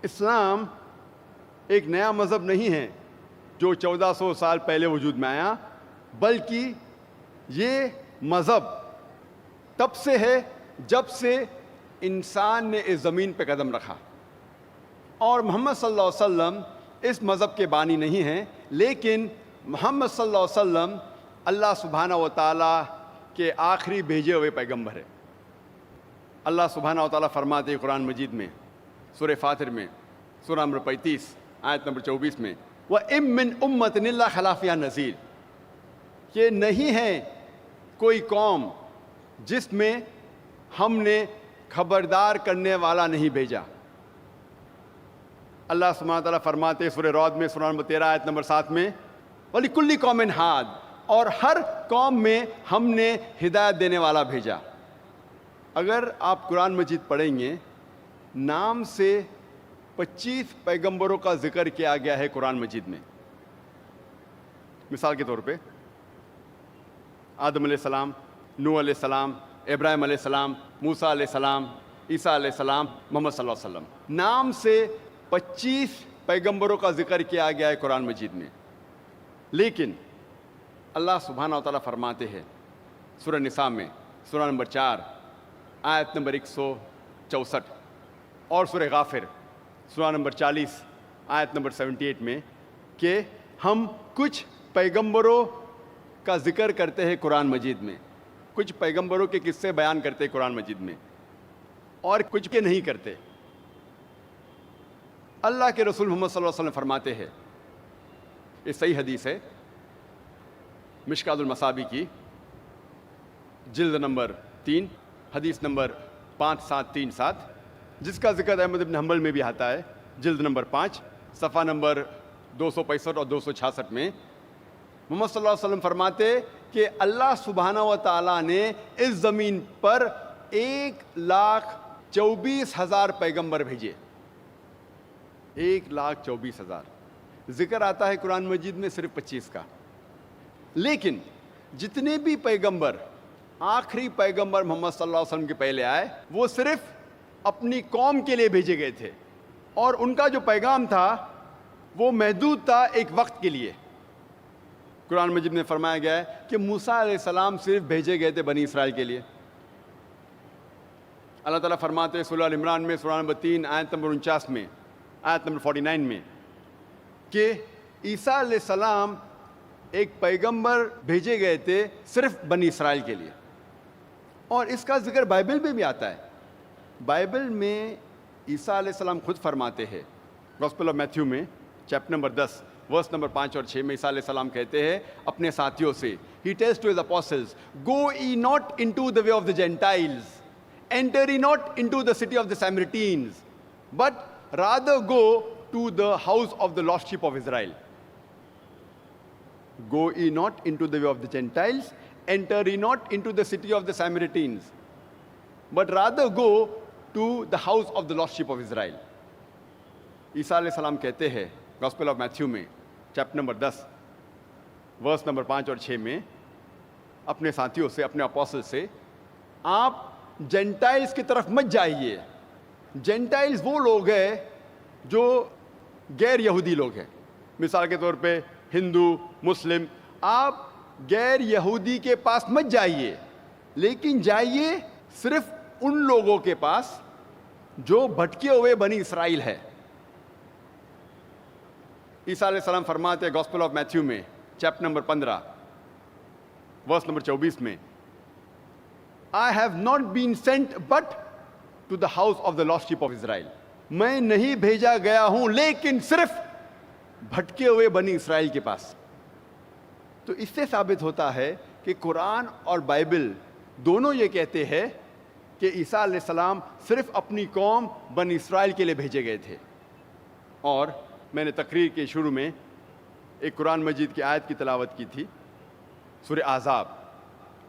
اسلام ایک نیا مذہب نہیں ہے جو 1400 سال پہلے وجود میں آیا، بلکہ یہ مذہب تب سے ہے جب سے انسان نے اس زمین پہ قدم رکھا، اور محمد صلی اللہ علیہ وسلم اس مذہب کے بانی نہیں ہیں، لیکن محمد صلی اللہ علیہ وسلم اللہ سبحانہ و تعالیٰ کے آخری بھیجے ہوئے پیغمبر ہے۔ اللہ سبحانہ و تعالیٰ فرماتے ہیں قرآن مجید میں، سورہ فاطر میں، سورہ نمبر 35 آیت نمبر 24 میں، وَإِن مِّنْ أُمَّةٍ إِلَّا خَلَا فِيهَا نَذِيرٌ، کہ نہیں ہے کوئی قوم جس میں ہم نے خبردار کرنے والا نہیں بھیجا۔ اللہ سبحانہ و تعالیٰ فرماتے ہیں سورہ رعد میں، سورہ نمبر 13 آیت نمبر 7 میں، وَلِكُلِّ قَوْمٍ ہَادٍ، اور ہر قوم میں ہم نے ہدایت دینے والا بھیجا۔ اگر آپ قرآن مجید پڑھیں گے، نام سے 25 پیغمبروں کا ذکر کیا گیا ہے قرآن مجید میں۔ مثال کے طور پہ آدم علیہ السلام، نوح علیہ السلام، ابراہیم علیہ السلام، موسیٰ علیہ السلام، عیسیٰ علیہ السلام، محمد صلی اللہ علیہ وسلم، نام سے 25 پیغمبروں کا ذکر کیا گیا ہے قرآن مجید میں۔ لیکن اللہ سبحانہ و تعالیٰ فرماتے ہیں سورہ نساء میں، سورہ نمبر 4 آیت نمبر 164، اور سورہ غافر سورہ نمبر 40 آیت نمبر 78 میں، کہ ہم کچھ پیغمبروں کا ذکر کرتے ہیں قرآن مجید میں، کچھ پیغمبروں کے قصے بیان کرتے ہیں قرآن مجید میں، اور کچھ کے نہیں کرتے۔ اللہ کے رسول محمد صلی اللہ علیہ وسلم فرماتے ہیں، یہ صحیح حدیث ہے، مشکات المصابیح کی جلد نمبر 3 حدیث نمبر 5737، جس کا ذکر احمد بن حنبل میں بھی آتا ہے، جلد نمبر 5 صفحہ نمبر 265 اور 266 میں۔ محمد صلی اللہ علیہ وسلم فرماتے کہ اللہ سبحانہ و تعالیٰ نے اس زمین پر 1,24,000 پیغمبر بھیجے، 1,24,000۔ ذکر آتا ہے قرآن مجید میں صرف 25 کا، لیکن جتنے بھی پیغمبر آخری پیغمبر محمد صلی اللہ علیہ وسلم کے پہلے آئے، وہ صرف اپنی قوم کے لیے بھیجے گئے تھے، اور ان کا جو پیغام تھا وہ محدود تھا ایک وقت کے لیے۔ قرآن مجید میں فرمایا گیا ہے کہ موسیٰ علیہ السلام صرف بھیجے گئے تھے بنی اسرائیل کے لیے۔ اللہ تعالیٰ فرماتے ہیں سورہ عمران میں، سورہ نمبر 3 آیت نمبر 49 میں، آیت نمبر 49 میں، کہ عیسیٰ علیہ السلام ایک پیغمبر بھیجے گئے تھے صرف بنی اسرائیل کے لیے۔ اور اس کا ذکر بائبل میں بھی آتا ہے۔ بائبل میں عیسیٰ علیہ السلام خود فرماتے ہیں، گاسپل آف میتھیو میں چیپٹر نمبر 10 ورس نمبر 5 اور 6 میں عیسیٰ علیہ السلام کہتے ہیں اپنے ساتھیوں سے، He tells to his apostles, Go ye not into the way of the Gentiles, enter ye not into the city of the Samaritans, but rather go to the house of the lost sheep of Israel. Go ye not into the way of the Gentiles, enter ye not into the city of the Samaritans, but rather go to the house of the lost sheep of Israel. عیسیٰ علیہ السلام کہتے ہیں gospel of Matthew میں chapter number 10 verse number 5 اور 6 میں اپنے ساتھیوں سے، اپنے اپوسل سے، آپ جینٹائلز کی طرف مت جائیے۔ جینٹائلز وہ لوگ ہیں جو غیر یہودی لوگ ہیں، مثال کے طور پہ ہندو، مسلم۔ آپ غیر یہودی کے پاس مت جائیے، لیکن جائیے صرف ان لوگوں کے پاس جو بھٹکے ہوئے بنی اسرائیل ہے۔ عیسیٰ علیہ السلام فرماتے ہیں گاسپل آف میتھیو میں چیپٹر نمبر 15 ورس نمبر 24 میں، I have not been sent but to the house of the lost sheep of Israel. میں نہیں بھیجا گیا ہوں لیکن صرف بھٹکے ہوئے بنی اسرائیل کے پاس۔ تو اس سے ثابت ہوتا ہے کہ قرآن اور بائبل دونوں یہ کہتے ہیں کہ عیسیٰ علیہ السلام صرف اپنی قوم بنی اسرائیل کے لیے بھیجے گئے تھے۔ اور میں نے تقریر کے شروع میں ایک قرآن مجید کی آیت کی تلاوت کی تھی، سورہ احزاب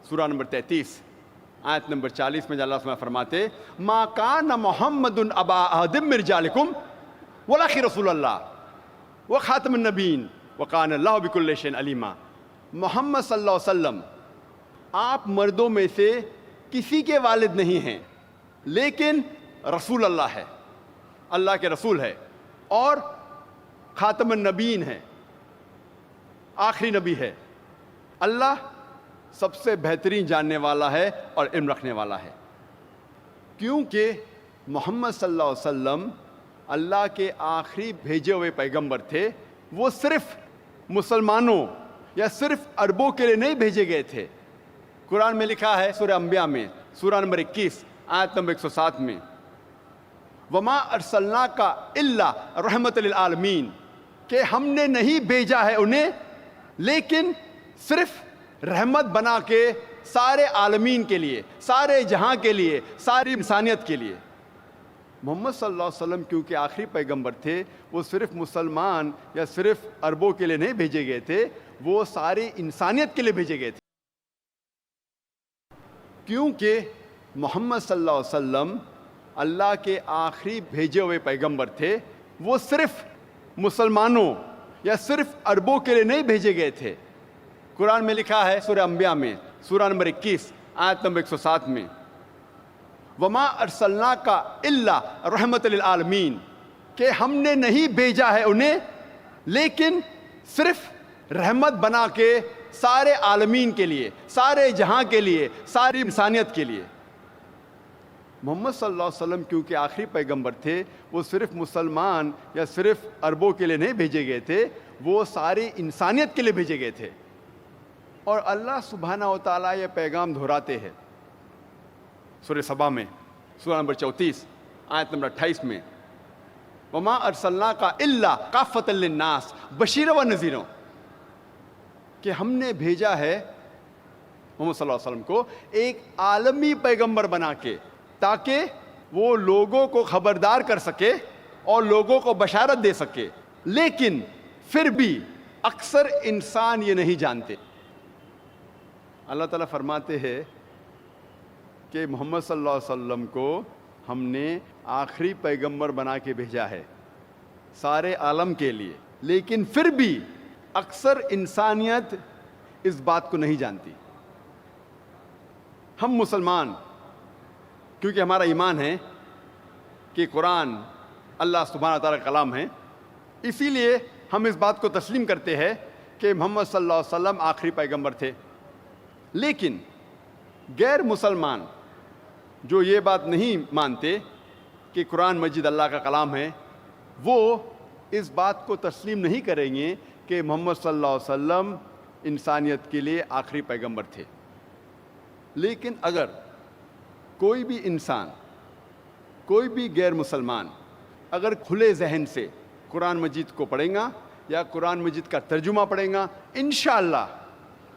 سورہ نمبر 33 آیت نمبر 40 میں، اللہ سبحانہ فرماتے ما کان محمد ابا احد من رجالکم ولکن رسول اللہ وخاتم النبیین وکان اللہ بکل شیء علیما۔ محمد صلی اللہ علیہ وسلم آپ مردوں میں سے کسی کے والد نہیں ہیں، لیکن رسول اللہ ہے، اللہ کے رسول ہے اور خاتم النبیین ہے، آخری نبی ہے۔ اللہ سب سے بہترین جاننے والا ہے اور علم رکھنے والا ہے، کیونکہ محمد صلی اللہ علیہ وسلم اللہ کے آخری بھیجے ہوئے پیغمبر تھے۔ وہ صرف مسلمانوں یا صرف عربوں کے لیے نہیں بھیجے گئے تھے۔ قرآن میں لکھا ہے سورہ انبیاء میں سورہ نمبر 21 آیت نمبر 107 میں، وما ارسلناک الا رحمت للعالمین، کہ ہم نے نہیں بھیجا ہے انہیں لیکن صرف رحمت بنا کے سارے عالمین کے لیے، سارے جہاں کے لیے، ساری انسانیت کے لیے۔ محمد صلی اللہ علیہ وسلم کیونکہ آخری پیغمبر تھے، وہ صرف مسلمان یا صرف عربوں کے لیے نہیں بھیجے گئے تھے، وہ ساری انسانیت کے لیے بھیجے گئے تھے۔ کیونکہ محمد صلی اللہ علیہ وسلم اللہ کے آخری بھیجے ہوئے پیغمبر تھے، وہ صرف مسلمانوں یا صرف عربوں کے لیے نہیں بھیجے گئے تھے۔ قرآن میں لکھا ہے سورہ انبیاء میں سورہ نمبر 21 آیت نمبر 107 میں، وما ارسلناک الا رحمت للعالمین، کہ ہم نے نہیں بھیجا ہے انہیں لیکن صرف رحمت بنا کے سارے عالمین کے لیے، سارے جہاں کے لیے، ساری انسانیت کے لیے۔ محمد صلی اللہ علیہ وسلم کیونکہ آخری پیغمبر تھے، وہ صرف مسلمان یا صرف عربوں کے لیے نہیں بھیجے گئے تھے، وہ ساری انسانیت کے لیے بھیجے گئے تھے۔ اور اللہ سبحانہ و تعالیٰ یہ پیغام دہراتے ہیں سورہ سبا میں سورہ نمبر 34 آیت نمبر 28 میں، وما ارسلناک الا کافۃ للناس بشیرا ونذیرا، کہ ہم نے بھیجا ہے محمد صلی اللہ علیہ وسلم کو ایک عالمی پیغمبر بنا کے، تاکہ وہ لوگوں کو خبردار کر سکے اور لوگوں کو بشارت دے سکے، لیکن پھر بھی اکثر انسان یہ نہیں جانتے۔ اللہ تعالیٰ فرماتے ہیں کہ محمد صلی اللہ علیہ وسلم کو ہم نے آخری پیغمبر بنا کے بھیجا ہے سارے عالم کے لیے، لیکن پھر بھی اکثر انسانیت اس بات کو نہیں جانتی۔ ہم مسلمان کیونکہ ہمارا ایمان ہے کہ قرآن اللہ سبحانہ تعالیٰ کا کلام ہے، اسی لیے ہم اس بات کو تسلیم کرتے ہیں کہ محمد صلی اللہ علیہ وسلم آخری پیغمبر تھے۔ لیکن غیر مسلمان جو یہ بات نہیں مانتے کہ قرآن مجید اللہ کا کلام ہے، وہ اس بات کو تسلیم نہیں کریں گے کہ محمد صلی اللہ علیہ وسلم انسانیت کے لیے آخری پیغمبر تھے۔ لیکن اگر کوئی بھی انسان، کوئی بھی غیر مسلمان اگر کھلے ذہن سے قرآن مجید کو پڑھیں گا یا قرآن مجید کا ترجمہ پڑھیں گا، انشاءاللہ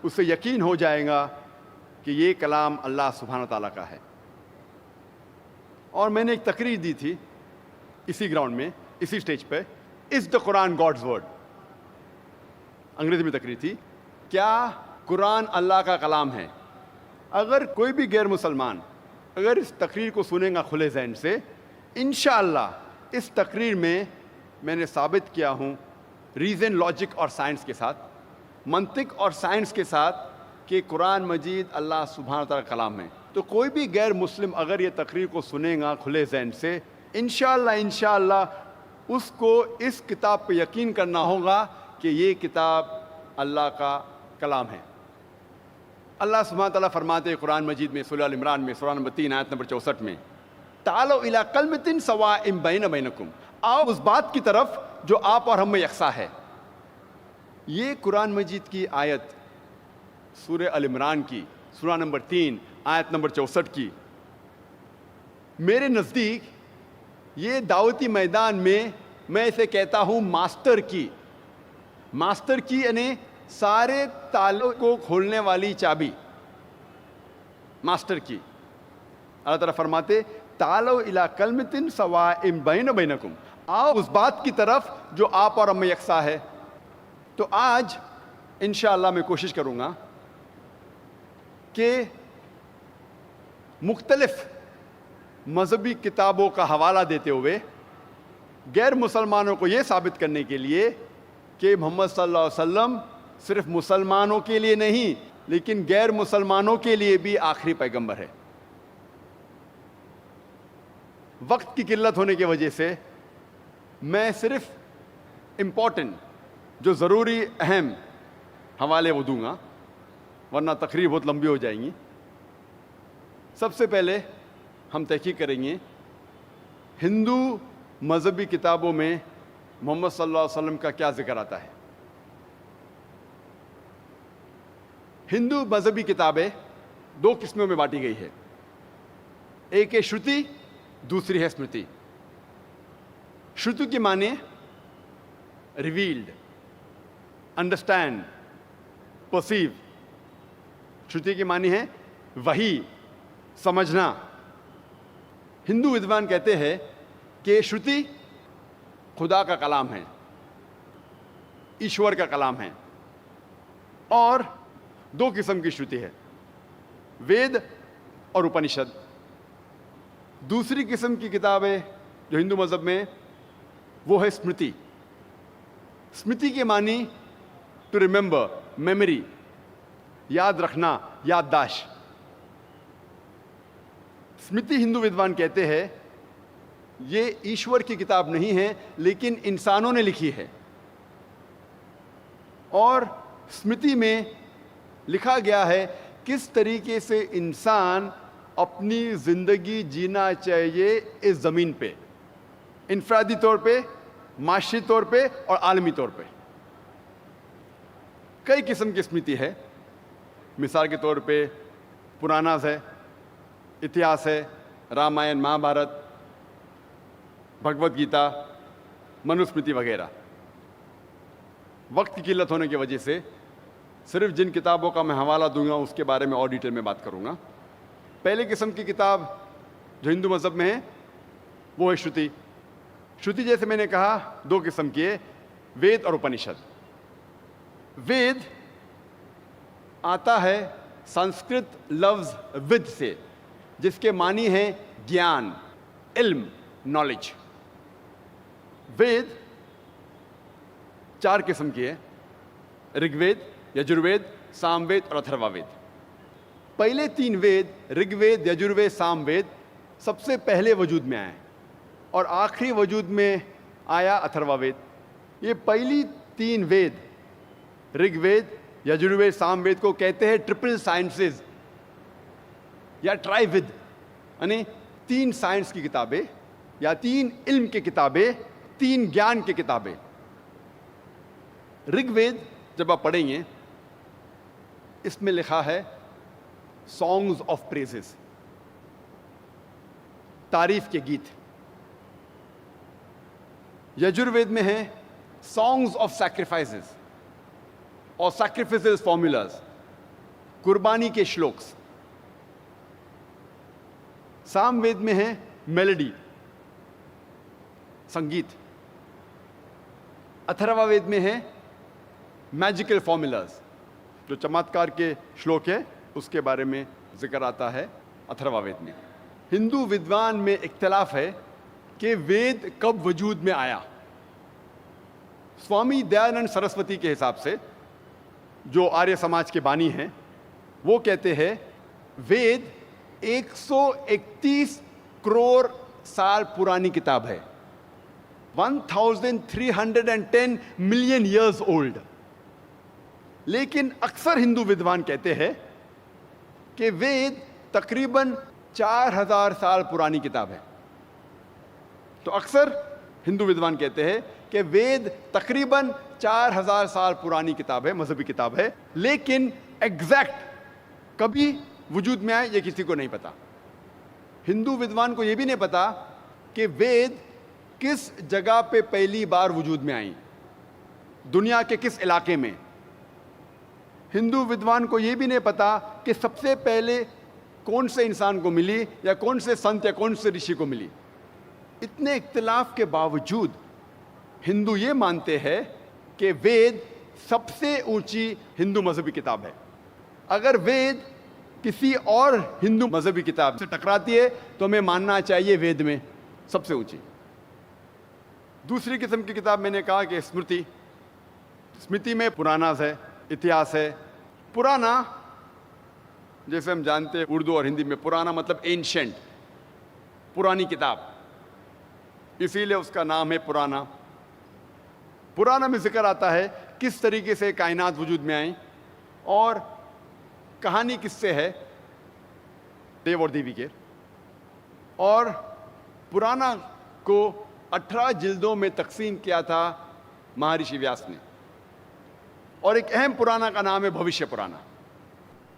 اسے یقین ہو جائے گا کہ یہ کلام اللہ سبحانہ تعالیٰ کا ہے۔ اور میں نے ایک تقریر دی تھی اسی گراؤنڈ میں، اسی سٹیج پہ، از دا قرآن گاڈز ورڈ، انگریزی میں تقریر تھی، کیا قرآن اللہ کا کلام ہے؟ اگر کوئی بھی غیر مسلمان اگر اس تقریر کو سنے گا کھلے ذہن سے، انشاءاللہ اس تقریر میں نے ثابت کیا ہوں ریزن، لاجک اور سائنس کے ساتھ، منطق اور سائنس کے ساتھ، کہ قرآن مجید اللہ سبحانہ تعالیٰ کا کلام ہے۔ تو کوئی بھی غیر مسلم اگر یہ تقریر کو سنے گا کھلے ذہن سے، انشاءاللہ اس کو اس کتاب پہ یقین کرنا ہوگا کہ یہ کتاب اللہ کا کلام ہے۔ اللہ سبحانہ تعالیٰ فرماتے ہیں قرآن مجید میں سورہ ال عمران میں سورہ نمبر 3 آیت نمبر 64 میں، تعالوا الی کلمۃ سواء بین بینکم، آؤ اس بات کی طرف جو آپ اور ہم میں یکساں ہے۔ یہ قرآن مجید کی آیت سورہ ال عمران کی سورہ نمبر 3 آیت نمبر 64 کی، میرے نزدیک یہ دعوتی میدان میں اسے کہتا ہوں ماسٹر کی یعنی سارے تالوں کو کھولنے والی چابی، ماسٹر کی۔ اللہ تعالیٰ فرماتے تعالوا الی کلمۃ سواء بین بینکم، آؤ اس بات کی طرف جو آپ اور ہم میں یکساں ہے۔ تو آج انشاءاللہ میں کوشش کروں گا کہ مختلف مذہبی کتابوں کا حوالہ دیتے ہوئے غیر مسلمانوں کو یہ ثابت کرنے کے لیے کہ محمد صلی اللہ علیہ وسلم صرف مسلمانوں کے لیے نہیں لیکن غیر مسلمانوں کے لیے بھی آخری پیغمبر ہے۔ وقت کی قلت ہونے کی وجہ سے میں صرف امپورٹنٹ جو ضروری اہم حوالے وہ دوں گا ورنہ تقریر بہت لمبی ہو جائیں گی. سب سے پہلے ہم تحقیق کریں گے ہندو مذہبی کتابوں میں محمد صلی اللہ علیہ وسلم کا کیا ذکر آتا ہے. ہندو مذہبی کتابیں دو قسموں میں بانٹی گئی ہے. ایک ہے شروتی, دوسری ہے اسمرتی. شروتی کی معنی ریویلڈ, انڈرسٹینڈ, پرسیو. شروتی کی معنی ہے وحی, سمجھنا. ہندو ودوان کہتے ہیں کہ شروتی خدا کا کلام ہے, ایشور کا کلام ہے. اور دو قسم کی شروتی ہے, وید اور اپنشد. دوسری قسم کی کتابیں جو ہندو مذہب میں وہ ہے اسمرتی. اسمرتی کے معنی ٹو ریممبر, میموری, یاد رکھنا, یادداشت. اسمرتی ہندو ودوان کہتے ہیں یہ ایشور کی کتاب نہیں ہے لیکن انسانوں نے لکھی ہے. اور اسمرتی میں لکھا گیا ہے کس طریقے سے انسان اپنی زندگی جینا چاہیے اس زمین پہ, انفرادی طور پہ, معاشی طور پہ اور عالمی طور پہ. کئی قسم کی اسمرتی ہے. مثال کے طور پہ پراناز ہے, اتہاس ہے, رامائن, مہا بھارت, بھگوت گیتا, منوسمرتی وغیرہ. وقت کی قلت ہونے کی وجہ سے صرف جن کتابوں کا میں حوالہ دوں گا اس کے بارے میں اور ڈیٹیل میں بات کروں گا. پہلے قسم کی کتاب جو ہندو مذہب میں ہے وہ ہے شروتی. شروتی جیسے میں نے کہا دو قسم کی ہے, وید اور اپنشد. وید آتا ہے سنسکرت لفظ ود سے جس کے معنی ہے گیان, علم, نالج. وید چار قسم کی ہے, رگ وید, یجروید, سام وید اور اتھروا وید. پہلے تین وید رگ وید, یجروید, سام وید سب سے پہلے وجود میں آئے اور آخری وجود میں آیا اتھروا وید. یہ پہلی تین وید رگ وید, یجروید, سام وید کو کہتے ہیں ٹرپل سائنسز یا ٹرائی ود, یعنی تین سائنس کی کتابیں یا تین علم کی کتابیں, تین گیان کی کتابیں. رگ وید جب آپ پڑھیں گے اس میں لکھا ہے سانگز آف پریزز, تعریف کے گیت. یجروید میں ہے سانگز آف سیکریفائسز اور سیکریفائسز فارمولاز, قربانی کے شلوکس. سام وید میں ہے میلڈی, سنگیت. اتھروا وید میں ہے میجیکل فارمولاز, جو چمتکار کے شلوک ہے اس کے بارے میں ذکر آتا ہے اتھروا وید میں. ہندو ودوان میں اختلاف ہے کہ وید کب وجود میں آیا. سوامی دیانند سرسوتی کے حساب سے جو آریہ سماج کے بانی ہیں وہ کہتے ہیں وید 131 کروڑ سال پرانی کتاب ہے, 1310 ملین ایئرز اولڈ. لیکن اکثر ہندو ودوان کہتے ہیں کہ وید تقریباً 4000 سال پرانی کتاب ہے. تو اکثر ہندو ودوان کہتے ہیں کہ وید تقریباً 4000 سال پرانی کتاب ہے, مذہبی کتاب ہے, لیکن ایگزیکٹ کبھی وجود میں آئے یہ کسی کو نہیں پتا. ہندو ودوان کو یہ بھی نہیں پتا کہ وید کس جگہ پہ پہلی بار وجود میں آئیں, دنیا کے کس علاقے میں. ہندو ودوان کو یہ بھی نہیں پتا کہ سب سے پہلے کون سے انسان کو ملی یا کون سے سنت یا کون سے رشی کو ملی. اتنے اختلاف کے باوجود ہندو یہ مانتے ہیں کہ وید سب سے اونچی ہندو مذہبی کتاب ہے. اگر وید کسی اور ہندو مذہبی کتاب سے ٹکراتی ہے تو ہمیں ماننا چاہیے وید میں سب سے اونچی. دوسری قسم کی کتاب میں نے کہا کہ اسمرتی. اسمرتی میں پراناز ہے, اتہاس ہے. پرانا جیسے ہم جانتے ہیں اردو اور ہندی میں پرانا مطلب اینشنٹ, پرانی کتاب. اسی لیے اس کا نام ہے پرانا. پرانا میں ذکر آتا ہے کس طریقے سے کائنات وجود میں آئیں, اور کہانی کس سے ہے, دیو اور دیوی کے. اور پرانا کو 18 جلدوں میں تقسیم کیا تھا مہارشی ویاس نے, اور ایک اہم پرانا کا نام ہے بھوشیہ پرانا.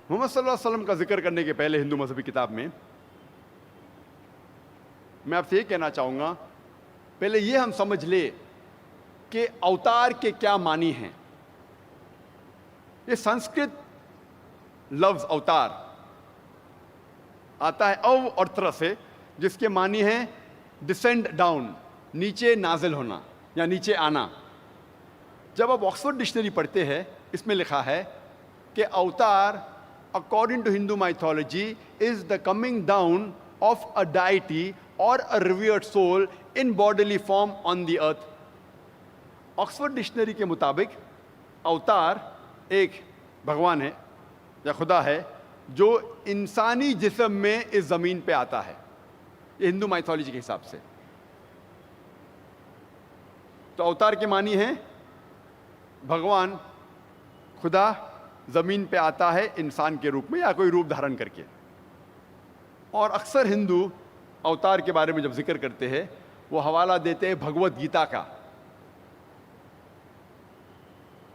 محمد صلی اللہ علیہ وسلم کا ذکر کرنے کے پہلے ہندو مذہبی کتاب میں میں آپ سے یہ کہنا چاہوں گا, پہلے یہ ہم سمجھ لے کہ اوتار کے کیا معنی ہیں. یہ سنسکرت لفظ اوتار آتا ہے او اور تر سے, جس کے معنی ہیں ڈسینڈ ڈاؤن, نیچے نازل ہونا یا نیچے آنا. جب آپ آکسفورڈ ڈکشنری پڑھتے ہیں, اس میں لکھا ہے کہ اوتار according to Hindu mythology is the coming down of a deity or a revered soul in bodily form on the earth. Oxford dictionary کے مطابق اوتار ایک بھگوان ہے یا خدا ہے جو انسانی جسم میں اس زمین پہ آتا ہے. یہ ہندو مائتھولوجی کے حساب سے. تو اوتار کے معنی ہیں بھگوان خدا زمین پہ آتا ہے انسان کے روپ میں یا کوئی روپ دھارن کر کے. اور اکثر ہندو اوتار کے بارے میں جب ذکر کرتے ہیں وہ حوالہ دیتے ہیں بھگوت گیتا کا,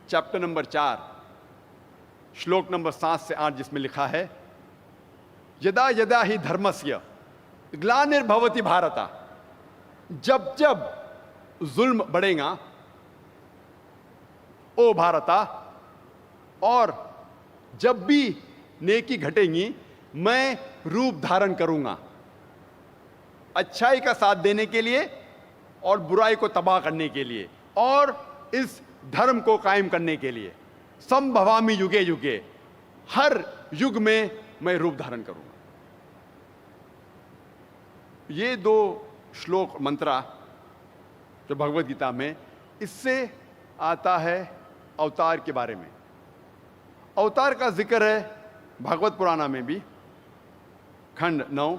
چیپٹر نمبر 4 شلوک نمبر 7 سے 8, جس میں لکھا ہے یدا یدا ہی دھرمسیا گلانربھوتی بھارتا. جب جب ظلم بڑھے گا او بھارتا, اور جب بھی نیکی گھٹیں گی میں روپ دھارن کروں گا اچھائی کا ساتھ دینے کے لیے اور برائی کو تباہ کرنے کے لیے اور اس دھرم کو قائم کرنے کے لیے. سمبھوامی یوگے یوگے, ہر یگ میں روپ دھارن کروں گا. یہ 2 شلوک منترا جو بھگوت گیتا میں, اس سے آتا ہے اوتار کے بارے میں. اوتار کا ذکر ہے بھگوت پرانا میں بھی, کھنڈ 9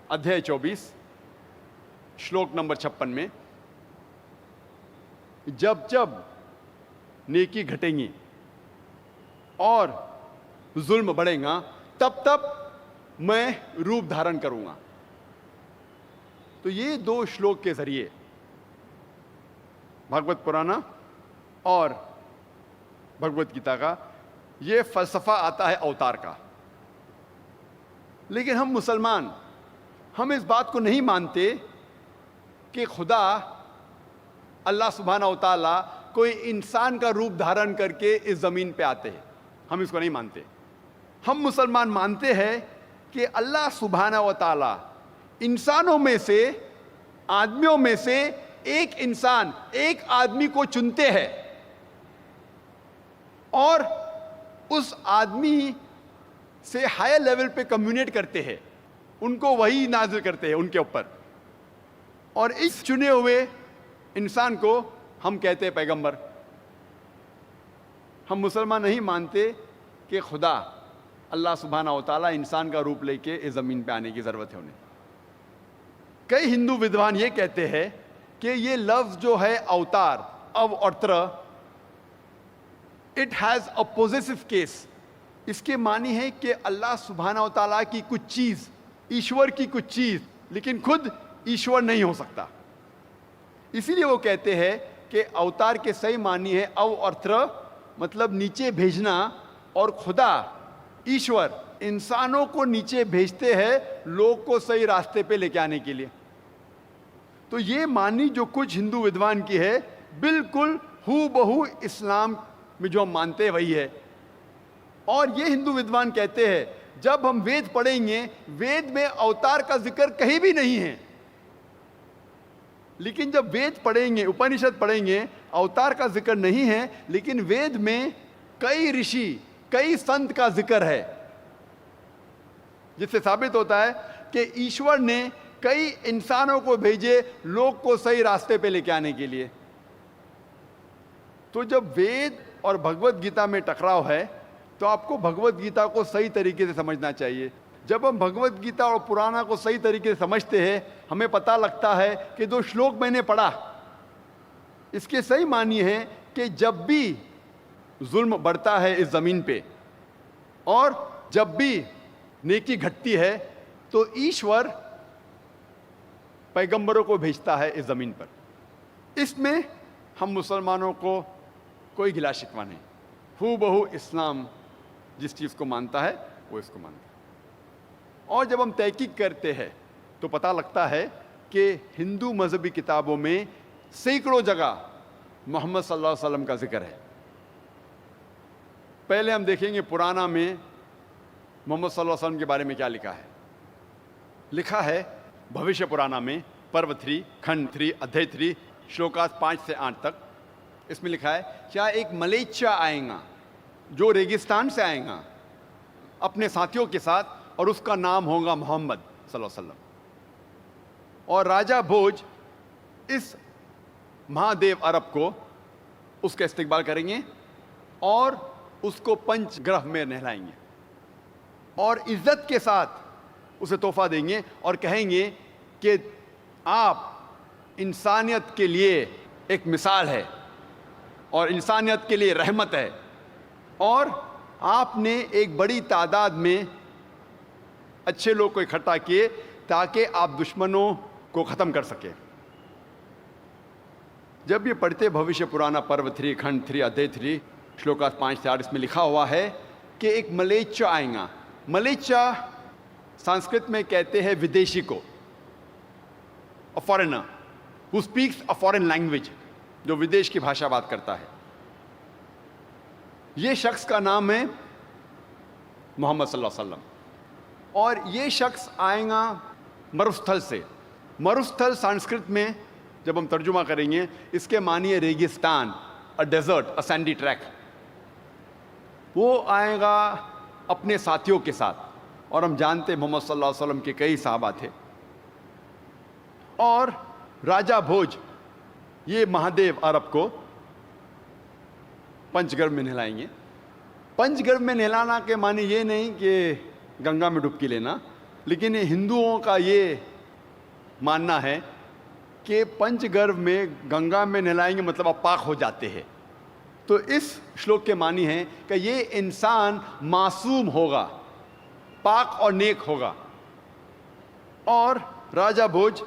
ادھیائے 24 شلوک نمبر 56 میں. جب جب نیکی گھٹیں گی اور ظلم بڑھے گا تب تب میں روپ دھارن کروں گا. تو یہ 2 شلوک کے ذریعے بھگوت پرانا اور بھگوت گیتا کا یہ فلسفہ آتا ہے اوتار کا. لیکن ہم مسلمان ہم اس بات کو نہیں مانتے کہ خدا اللہ سبحانہ و تعالیٰ کوئی انسان کا روپ دھارن کر کے اس زمین پہ آتے ہیں. ہم اس کو نہیں مانتے. ہم مسلمان مانتے ہیں کہ اللہ سبحانہ و تعالیٰ انسانوں میں سے, آدمیوں میں سے ایک انسان, ایک آدمی کو چنتے ہیں اور اس آدمی سے ہائر لیول پہ کمیونیٹ کرتے ہیں, ان کو وہی نازل کرتے ہیں ان کے اوپر, اور اس چنے ہوئے انسان کو ہم کہتے ہیں پیغمبر. ہم مسلمان نہیں مانتے کہ خدا اللہ سبحانہ و تعالیٰ انسان کا روپ لے کے اس زمین پہ آنے کی ضرورت ہے انہیں. کئی ہندو ودوان یہ کہتے ہیں کہ یہ لفظ جو ہے اوتار, او اور تر, it has a possessive case. اس کے معنی ہے کہ اللہ سبحانہ و تعالیٰ کی کچھ چیز, ایشور کی کچھ چیز, لیکن خود ایشور نہیں ہو سکتا. اسی لیے وہ کہتے ہیں کہ اوتار کے صحیح معنی ہے او اور تر, مطلب نیچے بھیجنا, اور خدا ایشور انسانوں کو نیچے بھیجتے ہیں لوگ کو صحیح راستے پہ لے کے آنے کے لیے. تو یہ معنی جو کچھ ہندو ودوان کی ہے بالکل ہو بہو اسلام میں جو ہم مانتے ہیں وہی ہے. اور یہ ہندو ودوان کہتے ہیں جب ہم وید پڑھیں گے, وید میں اوتار کا ذکر کہیں بھی نہیں ہے, لیکن جب وید پڑھیں گے, اپنشد پڑھیں گے, اوتار کا ذکر نہیں ہے, لیکن وید میں کئی رشی, کئی سنت کا ذکر ہے, جس سے ثابت ہوتا ہے کہ ایشور نے کئی انسانوں کو بھیجے لوگ کو صحیح راستے پہ لے کے آنے کے لیے. تو جب وید اور بھگوت گیتا میں ٹکراؤ ہے تو آپ کو بھگوت گیتا کو صحیح طریقے سے سمجھنا چاہیے. جب ہم بھگوت گیتا اور پرانا کو صحیح طریقے سے سمجھتے ہیں ہمیں پتہ لگتا ہے کہ جو شلوک میں نے پڑھا اس کے صحیح معنی ہے کہ جب بھی ظلم بڑھتا ہے اس زمین پہ اور جب بھی نیکی گھٹتی ہے تو ایشور پیغمبروں کو بھیجتا ہے اس زمین پر. اس میں ہم مسلمانوں کو کوئی گلا شکوہ نہیں. ہو بہو اسلام جس چیز کو مانتا ہے وہ اس کو مانتا ہے. اور جب ہم تحقیق کرتے ہیں تو پتہ لگتا ہے کہ ہندو مذہبی کتابوں میں سینکڑوں جگہ محمد صلی اللہ علیہ وسلم کا ذکر ہے. پہلے ہم دیکھیں گے پرانا میں محمد صلی اللہ علیہ وسلم کے بارے میں کیا لکھا ہے. لکھا ہے بھوشیہ پرانا میں پرو 3 کھنڈ 3 ادھیائے 3 شلوکات 5 سے 8 تک. اس میں لکھا ہے کیا ایک ملیچا آئے گا جو ریگستان سے آئے گا اپنے ساتھیوں کے ساتھ اور اس کا نام ہوگا محمد صلی اللہ علیہ وسلم. اور راجہ بھوج اس مہادیو عرب کو اس کا استقبال کریں گے اور اس کو پنچ گرہ میں نہلائیں گے اور عزت کے ساتھ اسے تحفہ دیں گے اور کہیں گے کہ آپ انسانیت کے لیے ایک مثال ہے اور انسانیت کے لیے رحمت ہے اور آپ نے ایک بڑی تعداد میں اچھے لوگ کو اکٹھا کیے تاکہ آپ دشمنوں کو ختم کر سکیں. جب یہ پڑھتے بھوشیہ پرانا پرو 3 کھنڈ 3 ادھیائے 3 شلوکات 5 سے 8 اس میں لکھا ہوا ہے کہ ایک ملیچا آئے گا. ملیچا سنسکرت میں کہتے ہیں ودیشی کو, a foreigner who speaks a foreign language, جو ودیش کی بھاشا بات کرتا ہے. یہ شخص کا نام ہے محمد صلی اللہ علیہ وسلم اور یہ شخص آئے گا مروستھل سے. مروستھل سنسکرت میں جب ہم ترجمہ کریں گے اس کے معنی ہے ریگستان, a desert, a sandy track. وہ آئے گا اپنے ساتھیوں کے ساتھ اور ہم جانتے محمد صلی اللہ علیہ وسلم کے کئی صحابہ تھے. اور راجہ بھوج یہ مہادیو عرب کو پنچ گرھ میں نہلائیں گے. پنچ گرھ میں نہلانا کے معنی یہ نہیں کہ گنگا میں ڈبکی لینا, لیکن ہندوؤں کا یہ ماننا ہے کہ پنچ گرھ میں گنگا میں نہلائیں گے مطلب آپ پاک ہو جاتے ہیں. تو اس شلوک کے معنی ہے کہ یہ انسان معصوم ہوگا, پاک اور نیک ہوگا. اور راجہ بھوج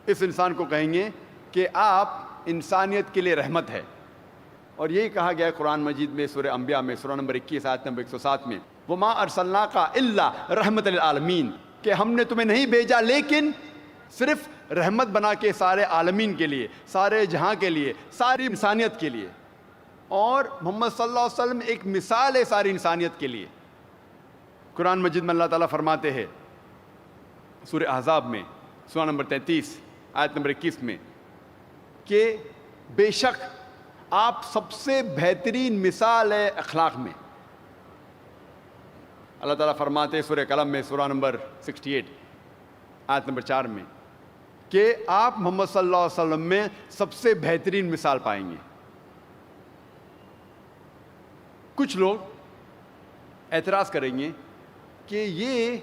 اس انسان کو کہیں گے کہ آپ انسانیت کے لیے رحمت ہے. اور یہی کہا گیا ہے قرآن مجید میں سورہ انبیاء میں سورہ نمبر 21 آیت نمبر 107 میں وَمَا أَرْسَلْنَاكَ إِلَّا رَحْمَةً لِلْعَالَمِينَ, کہ ہم نے تمہیں نہیں بھیجا لیکن صرف رحمت بنا کے سارے عالمین کے لیے, سارے جہاں کے لیے, ساری انسانیت کے لیے. اور محمد صلی اللہ علیہ وسلم ایک مثال ہے ساری انسانیت کے لیے. قرآن مجید میں اللہ تعالیٰ فرماتے ہیں سورہ احزاب میں سورہ نمبر 33 آیت نمبر 21 میں کہ بے شک آپ سب سے بہترین مثال ہے اخلاق میں. اللہ تعالیٰ فرماتے ہیں سورہ قلم میں سورہ نمبر 68 آیت نمبر 4 میں کہ آپ محمد صلی اللہ علیہ وسلم میں سب سے بہترین مثال پائیں گے. کچھ لوگ اعتراض کریں گے کہ یہ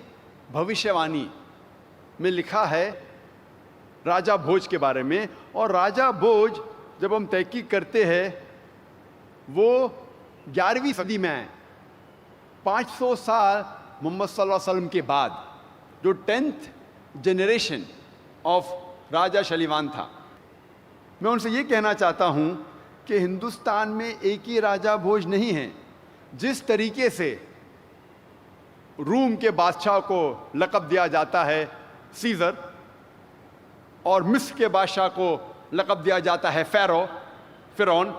بھوشیہ وانی میں لکھا ہے راجہ بھوج کے بارے میں, اور راجہ بھوج جب ہم تحقیق کرتے ہیں وہ 11ویں صدی میں آئے, 500 سال محمد صلی اللہ علیہ وسلم کے بعد, جو 10th جنریشن آف راجہ شلیوان تھا. میں ان سے یہ کہنا چاہتا ہوں کہ ہندوستان میں ایک ہی راجہ بھوج نہیں ہے. جس طریقے سے روم کے بادشاہ کو لقب دیا جاتا ہے سیزر اور مصر کے بادشاہ کو لقب دیا جاتا ہے فرعون,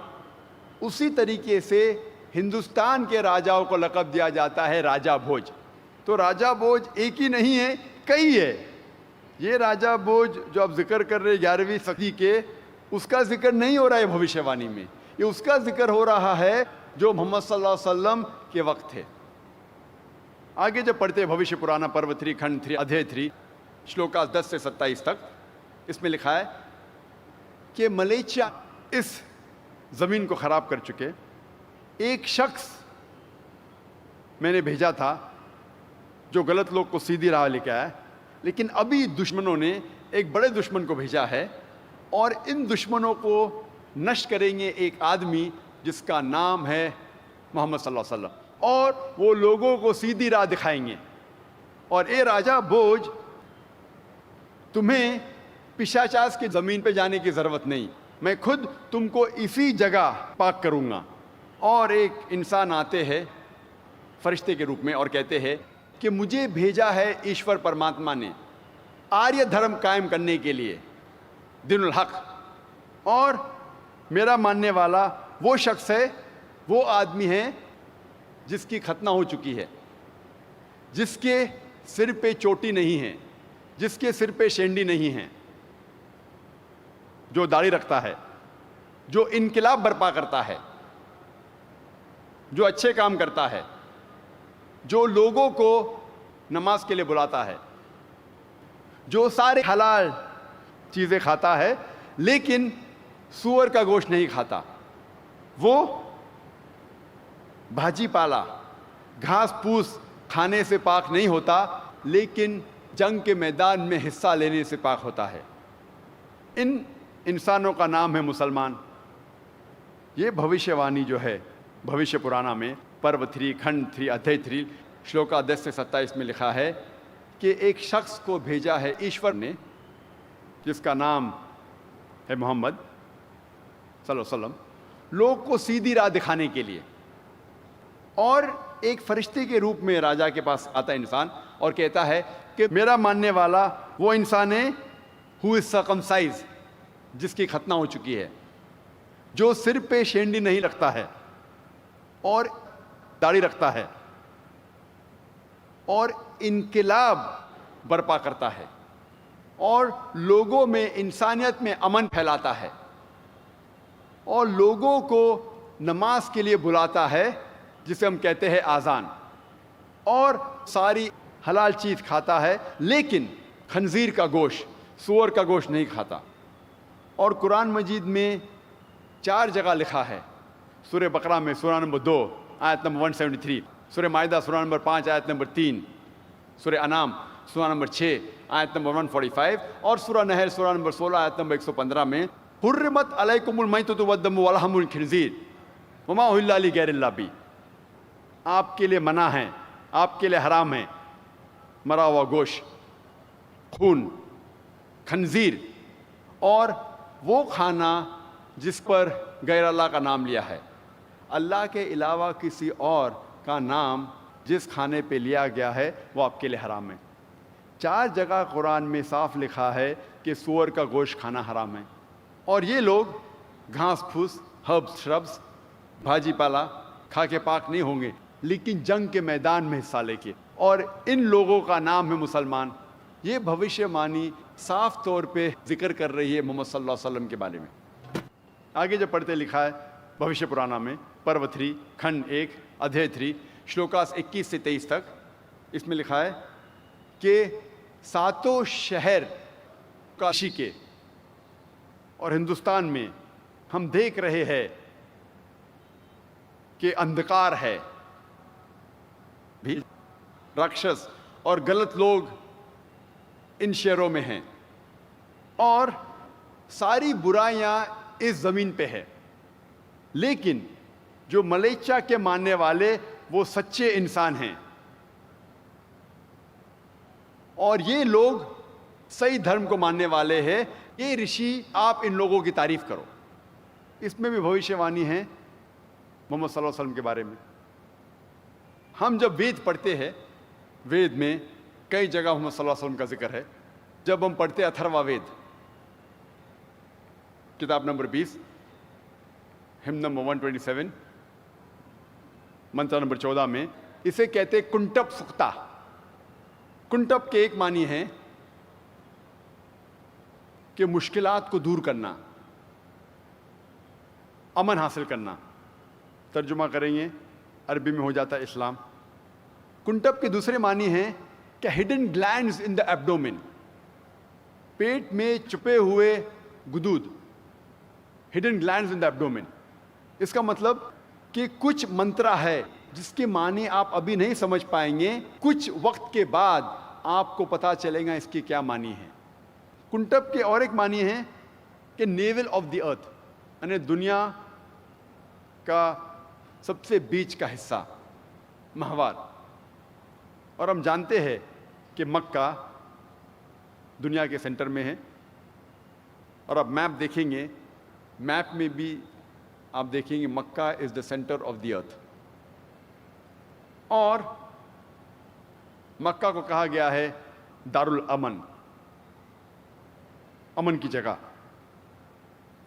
اسی طریقے سے ہندوستان کے راجاؤں کو لقب دیا جاتا ہے راجہ بھوج. تو راجہ بھوج ایک ہی نہیں ہے, کئی ہے. یہ راجہ بھوج جو آپ ذکر کر رہے 11ویں صدی کے, اس کا ذکر نہیں ہو رہا ہے بھوشیہ وانی میں, یہ اس کا ذکر ہو رہا ہے جو محمد صلی اللہ علیہ وسلم کے وقت تھے. آگے جب پڑھتے بھوشیہ پرانا پرو 3 کھنڈ 3 ادھیائے 3 شلوکات 10 سے 27 تک, اس میں لکھا ہے کہ ملیچیا اس زمین کو خراب کر چکے. ایک شخص میں نے بھیجا تھا جو غلط لوگ کو سیدھی راہ لے کے آیا. لیکن ابھی دشمنوں نے ایک بڑے دشمن کو بھیجا ہے, اور ان دشمنوں کو نشٹ کریں گے ایک آدمی جس کا نام ہے محمد صلی اللہ علیہ وسلم, اور وہ لوگوں کو سیدھی راہ دکھائیں گے. اور اے راجا بوجھ, تمہیں پشاچاس کی زمین پہ جانے کی ضرورت نہیں, میں خود تم کو اسی جگہ پاک کروں گا. اور ایک انسان آتے ہیں فرشتے کے روپ میں اور کہتے ہیں کہ مجھے بھیجا ہے ایشور پرماتما نے آریہ دھرم قائم کرنے کے لیے, دین الحق, اور میرا ماننے والا وہ شخص ہے, وہ آدمی ہے جس کی ختنہ ہو چکی ہے, جس کے سر پہ چوٹی نہیں ہے, جس کے سر پہ شینڈی نہیں ہے, جو داڑھی رکھتا ہے, جو انقلاب برپا کرتا ہے, جو اچھے کام کرتا ہے, جو لوگوں کو نماز کے لیے بلاتا ہے, جو سارے حلال چیزیں کھاتا ہے لیکن سور کا گوشت نہیں کھاتا, وہ بھاجی پالا گھاس پھوس کھانے سے پاک نہیں ہوتا لیکن جنگ کے میدان میں حصہ لینے سے پاک ہوتا ہے. ان انسانوں کا نام ہے مسلمان. یہ بھوشیہ وانی جو ہے بھوشیہ پرانا میں پرو 3 کھنڈ 3 ادھیے 3 شلوکا 10 سے 27 میں لکھا ہے کہ ایک شخص کو بھیجا ہے ایشور نے جس کا نام ہے محمد صلی اللہ علیہ وسلم, لوگ کو سیدھی راہ دکھانے کے لیے. اور ایک فرشتے کے روپ میں راجا کے پاس آتا ہے انسان اور کہتا ہے کہ میرا ماننے والا وہ انسان ہے who is circumcised, جس کی ختنہ ہو چکی ہے, جو سر پہ شینڈی نہیں رکھتا ہے اور داڑھی رکھتا ہے اور انقلاب برپا کرتا ہے اور لوگوں میں انسانیت میں امن پھیلاتا ہے اور لوگوں کو نماز کے لیے بلاتا ہے جسے ہم کہتے ہیں آذان, اور ساری حلال چیز کھاتا ہے لیکن خنزیر کا گوشت, سور کا گوشت نہیں کھاتا. اور قرآن مجید میں 4 جگہ لکھا ہے, سورہ بقرہ میں سورہ نمبر 2 آیت نمبر 173, سورہ مائدہ سورہ نمبر 5 آیت نمبر 3, سورہ انعام سورہ نمبر 6 آیت نمبر 145, اور سورہ نحل سورہ نمبر 16 آیت نمبر 115 میں حرمت علیکم المیتۃ والدم ولحم الخنزیر وما اہل لغیر اللہ بہ, آپ کے لیے منع ہے, آپ کے لیے حرام ہے مرا ہوا گوشت, خون, خنزیر, اور وہ کھانا جس پر غیر اللہ کا نام لیا ہے, اللہ کے علاوہ کسی اور کا نام جس کھانے پہ لیا گیا ہے وہ آپ کے لیے حرام ہے. 4 جگہ قرآن میں صاف لکھا ہے کہ سور کا گوشت کھانا حرام ہے, اور یہ لوگ گھاس پھوس, ہربس, شربس, بھاجی پالا کھا کے پاک نہیں ہوں گے لیکن جنگ کے میدان میں حصہ لے کے, اور ان لوگوں کا نام ہے مسلمان. یہ بھوشیہ وانی صاف طور پہ ذکر کر رہی ہے محمد صلی اللہ علیہ وسلم کے بارے میں. آگے جب پڑھتے لکھا ہے بھوشیہ پرانا میں پرو 3 کھنڈ 1 ادھیے 3 شلوکاس 21 سے 23 تک, اس میں لکھا ہے کہ 7 شہر کاشی کے اور ہندوستان میں ہم دیکھ رہے ہیں کہ اندھکار ہے, بھی راکشس اور غلط لوگ ان شہروں میں ہیں اور ساری برائیاں اس زمین پہ ہے, لیکن جو ملیچا کے ماننے والے وہ سچے انسان ہیں اور یہ لوگ صحیح دھرم کو ماننے والے ہیں. یہ رشی آپ ان لوگوں کی تعریف کرو. اس میں بھی بھوشیہ وانی ہے محمد صلی اللہ علیہ وسلم کے بارے میں. ہم جب وید پڑھتے ہیں, وید میں کئی جگہ محمد صلی اللہ علیہ وسلم کا ذکر ہے. جب ہم پڑھتے ہیں اتھروا وید کتاب نمبر 20 ہم نمبر 127 منتر نمبر 14 میں اسے کہتے کنٹپ سکتا. کنٹپ کے ایک معنی ہے کہ مشکلات کو دور کرنا, امن حاصل کرنا. ترجمہ کریں گے عربی میں ہو جاتا ہے اسلام. کنٹپ کے دوسرے معنی ہیں کہ ہڈن گلینڈز ان دا ایبڈومن, پیٹ میں چھپے ہوئے گدود, ہڈن گلینڈز ان دا ایبڈومن. اس کا مطلب کہ کچھ منترا ہے جس کے معنی آپ ابھی نہیں سمجھ پائیں گے، کچھ وقت کے بعد آپ کو پتا چلے گا اس کی کیا معنی ہے۔ کنٹب کے اور ایک معنی ہے کہ نیول آف دی ارتھ، یعنی دنیا کا سب سے بیچ کا حصہ، محور۔ اور ہم جانتے ہیں کہ مکہ دنیا کے سینٹر میں ہے، اور اب میپ دیکھیں گے، میپ میں بھی آپ دیکھیں گے مکہ از دا سینٹر آف دی ارتھ، اور مکہ کو کہا گیا ہے دارالامن، امن کی جگہ۔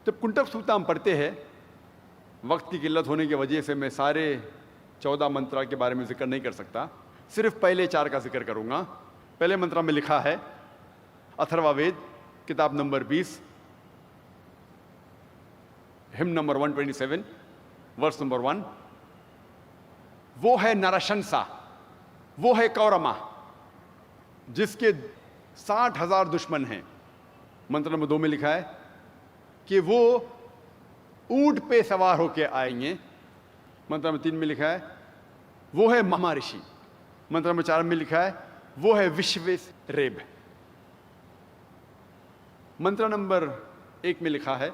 جب کنٹب سوکتا ہم پڑھتے ہیں، وقت کی قلت ہونے کی وجہ سے میں سارے 14 منترا کے بارے میں ذکر نہیں کر سکتا، صرف پہلے 4 کا ذکر کروں گا۔ پہلے منترا میں لکھا ہے، اتھروا وید کتاب نمبر 20 ہم نمبر 127 ورس نمبر 1، وہ ہے نرشنسا، وہ ہے کورما جس کے 60,000 دشمن ہیں۔ منتر نمبر 2 میں لکھا ہے کہ وہ اونٹ پہ سوار ہو کے آئیں گے۔ منتر نمبر 3 میں لکھا ہے وہ ہے مہا رشی۔ منتر نمبر 4 میں لکھا ہے وہ ہے وشویس ریب۔ منتر نمبر 1 میں لکھا ہے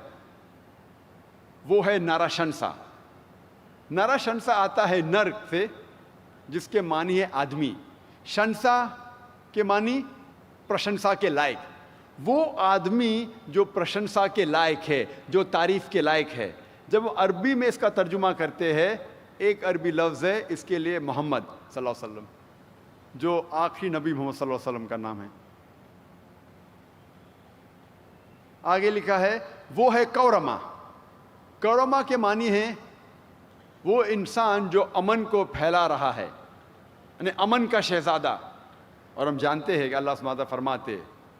وہ ہے نرشنسا۔ نرشنسا آتا ہے نر سے، جس کے معنی ہے آدمی، شنسا کے معنی پرشنسا کے لائق، وہ آدمی جو پرشنسا کے لائق ہے، جو تعریف کے لائق ہے۔ جب عربی میں اس کا ترجمہ کرتے ہیں، ایک عربی لفظ ہے اس کے لیے محمد صلی اللہ علیہ وسلم، جو آخری نبی محمد صلی اللہ علیہ وسلم کا نام ہے۔ آگے لکھا ہے وہ ہے کورما۔ کورما کے معنی ہے وہ انسان جو امن کو پھیلا رہا ہے، یعنی امن کا شہزادہ۔ اور ہم جانتے ہیں کہ اللہ سبحانہ وتعالیٰ فرماتے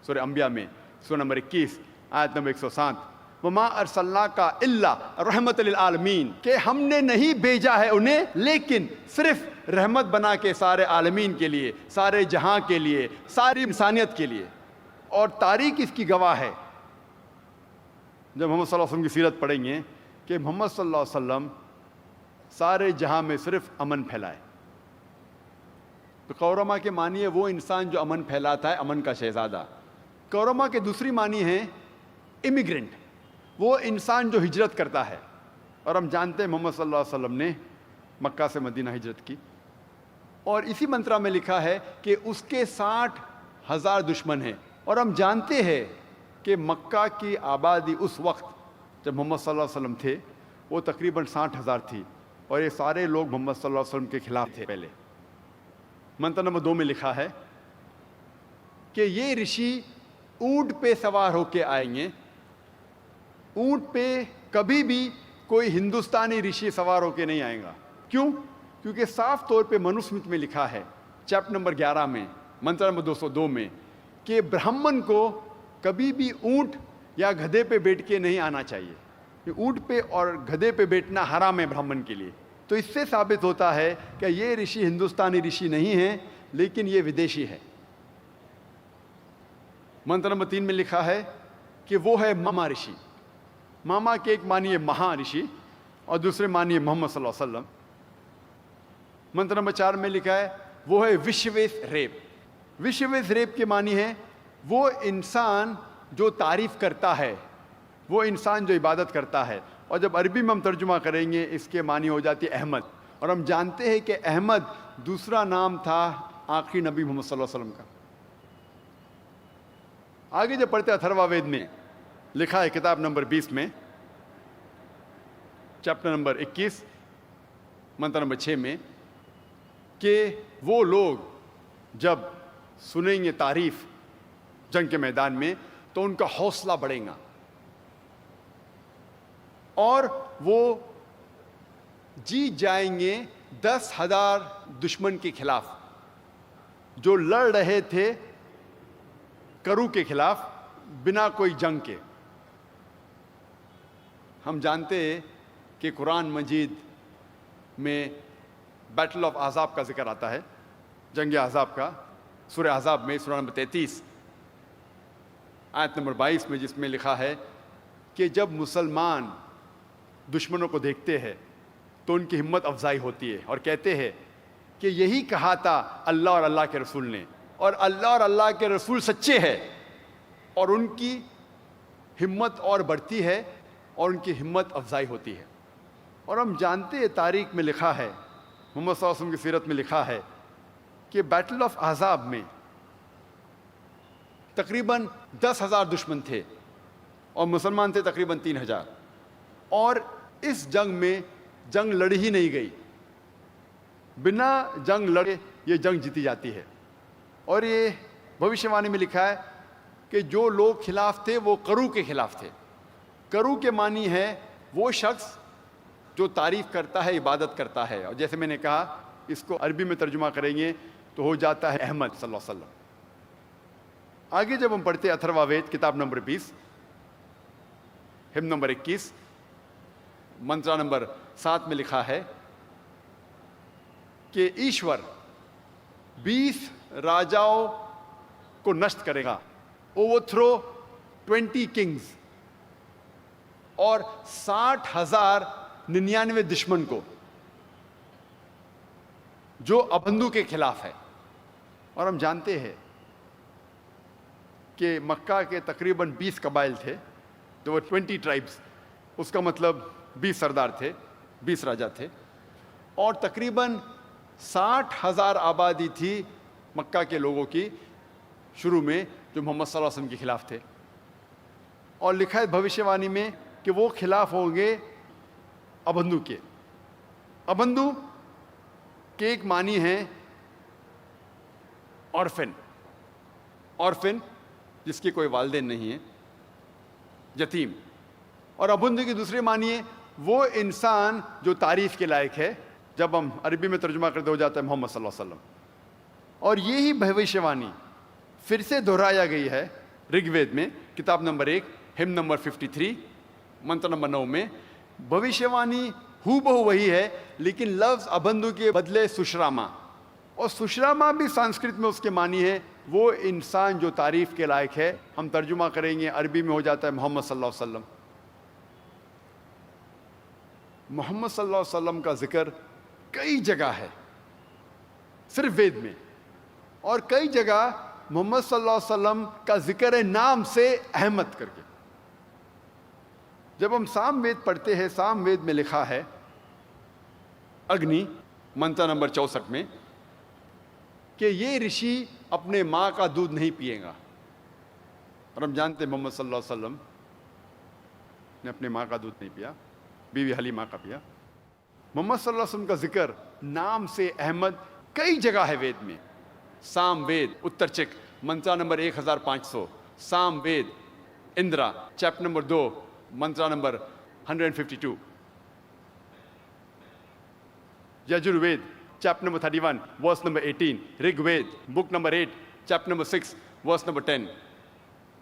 سورہ انبیاء میں سورہ نمبر 21 آیت نمبر 107، وَمَا أَرْسَلْنَاكَ إِلَّا رَحْمَةً لِلْعَالَمِينَ، کہ ہم نے نہیں بھیجا ہے انہیں لیکن صرف رحمت بنا کے سارے عالمین کے لیے، سارے جہاں کے لیے، ساری انسانیت کے لیے۔ اور تاریخ اس کی گواہ ہے، جب محمد صلی اللہ علیہ وسلم کی سیرت پڑھیں گے کہ محمد صلی اللہ علیہ وسلم سارے جہاں میں صرف امن پھیلائے۔ تو کورما کے معنی ہے وہ انسان جو امن پھیلاتا ہے، امن کا شہزادہ۔ کورما کے دوسری معنی ہے امیگرنٹ، وہ انسان جو ہجرت کرتا ہے۔ اور ہم جانتے ہیں محمد صلی اللہ علیہ وسلم نے مکہ سے مدینہ ہجرت کی، اور اسی منترا میں لکھا ہے کہ اس کے 60,000 دشمن ہیں۔ اور ہم جانتے ہیں کہ مکہ کی آبادی اس وقت جب محمد صلی اللہ علیہ وسلم تھے وہ تقریباً 60,000 تھی، اور یہ سارے لوگ محمد صلی اللہ علیہ وسلم کے خلاف تھے پہلے۔ منتر نمبر 2 میں لکھا ہے کہ یہ رشی اونٹ پہ سوار ہو کے آئیں گے۔ اونٹ پہ کبھی بھی کوئی ہندوستانی رشی سوار ہو کے نہیں آئے گا۔ کیوں؟ کیونکہ صاف طور پہ منوسمرت میں لکھا ہے چیپٹر نمبر 11 میں منتر نمبر 202 میں کہ برہمن کو کبھی بھی اونٹ یا گدھے پہ بیٹھ کے نہیں آنا چاہیے۔ یہ اونٹ پہ اور گدھے پہ بیٹھنا حرام ہے برہمن کے لیے۔ تو اس سے ثابت ہوتا ہے کہ یہ رشی ہندوستانی رشی نہیں ہے لیکن یہ ودیشی ہے۔ منتر نمبر 3 میں لکھا ہے کہ وہ ہے ماما رشی۔ ماما کے ایک معنی ہے مہا رشی اور دوسرے معنی ہے محمد صلی اللہ علیہ وسلم۔ منتر نمبر 4 میں لکھا ہے وہ ہے وشویس ریب۔ وشویس ریب کے معنی ہے وہ انسان جو تعریف کرتا ہے، وہ انسان جو عبادت کرتا ہے۔ اور جب عربی میں ہم ترجمہ کریں گے اس کے معنی ہو جاتی ہے احمد، اور ہم جانتے ہیں کہ احمد دوسرا نام تھا آخری نبی محمد صلی اللہ علیہ وسلم کا۔ آگے جب پڑھتے اتھروا وید میں لکھا ہے کتاب نمبر 20 میں چیپٹر نمبر 21 منتر نمبر 6 میں کہ وہ لوگ جب سنیں گے تعریف جنگ کے میدان میں تو ان کا حوصلہ بڑھے گا، اور وہ جیت جائیں گے 10,000 دشمن کے خلاف جو لڑ رہے تھے کرو کے خلاف بنا کوئی جنگ کے۔ ہم جانتے ہیں کہ قرآن مجید میں بیٹل آف احزاب کا ذکر آتا ہے، جنگ احزاب کا، سورہ احزاب میں سورہ نمبر 33 آیت نمبر 22 میں، جس میں لکھا ہے کہ جب مسلمان دشمنوں کو دیکھتے ہیں تو ان کی ہمت افزائی ہوتی ہے اور کہتے ہیں کہ یہی کہا تھا اللہ اور اللہ کے رسول نے، اور اللہ اور اللہ کے رسول سچے ہیں، اور ان کی ہمت اور بڑھتی ہے اور ان کی ہمت افزائی ہوتی ہے۔ اور ہم جانتے ہیں تاریخ میں لکھا ہے، محمد صلی اللہ علیہ وسلم کی سیرت میں لکھا ہے کہ بیٹل آف احزاب میں تقریباً 10,000 دشمن تھے اور مسلمان تھے تقریباً 3,000، اور اس جنگ میں جنگ لڑی ہی نہیں گئی، بنا جنگ لڑے یہ جنگ جیتی جاتی ہے۔ اور یہ بھوشیہ وانی میں لکھا ہے کہ جو لوگ خلاف تھے وہ کرو کے خلاف تھے۔ کرو کے معنی ہے وہ شخص جو تعریف کرتا ہے، عبادت کرتا ہے، اور جیسے میں نے کہا اس کو عربی میں ترجمہ کریں گے تو ہو جاتا ہے احمد صلی اللہ علیہ وسلم۔ آگے جب ہم پڑھتے اتھروا وید کتاب نمبر 20 ہم نمبر 21 منترا نمبر 7 میں لکھا ہے کہ ایشور 20 راجاؤں کو نشٹ کرے گا، اوور تھرو 20 کنگز، اور 60,099 دشمن کو جو ابندو کے خلاف ہے۔ اور ہم جانتے ہیں کہ مکہ کے تقریباً 20 قبائل تھے، جو 20 ٹرائبس، اس کا مطلب 20 سردار تھے، 20 راجا تھے، اور تقریباً 60,000 آبادی تھی مکہ کے لوگوں کی شروع میں جو محمد صلی اللہ علیہ وسلم کے خلاف تھے۔ اور لکھا ہے بھوشیہ وانی میں کہ وہ خلاف ہوں گے ابندو کے۔ ابندو کے ایک معنی ہے آرفن، آرفن جس کے کوئی والدین نہیں ہیں، یتیم۔ اور ابندو کی دوسری معنی ہے وہ انسان جو تعریف کے لائق ہے، جب ہم عربی میں ترجمہ کرتے ہو جاتا ہے محمد صلی اللہ علیہ وسلم۔ اور یہی بھوشیہ وانی پھر سے دہرایا گئی ہے رگ وید میں کتاب نمبر 1 ہم نمبر 53 منتر نمبر 9 میں۔ بھوشیہ وانی ہو بہو وہی ہے، لیکن لفظ ابندو کے بدلے سشراما، اور سشراما بھی سنسکرت میں اس کے معنی ہے وہ انسان جو تعریف کے لائق ہے۔ ہم ترجمہ کریں گے عربی میں ہو جاتا ہے محمد صلی اللہ علیہ وسلم۔ محمد صلی اللہ علیہ وسلم کا ذکر کئی جگہ ہے صرف وید میں، اور کئی جگہ محمد صلی اللہ علیہ وسلم کا ذکر ہے نام سے احمد کر کے۔ جب ہم سام وید پڑھتے ہیں، سام وید میں لکھا ہے اگنی منتر نمبر 64 میں کہ یہ رشی اپنے ماں کا دودھ نہیں پیے گا، اور ہم جانتے ہیں محمد صلی اللہ علیہ وسلم نے اپنے ماں کا دودھ نہیں پیا، بیوی حلیمہ کا پیا۔ محمد صلی اللہ علیہ وسلم کا ذکر نام سے احمد کئی جگہ ہے وید میں۔ سام وید اتر چک Mantra number 1500، Sam Ved Indra chapter number 2 mantra number 152، Yajur Ved chapter number 31 verse number 18، Rig Veda book number 8 chapter number 6 verse number 10،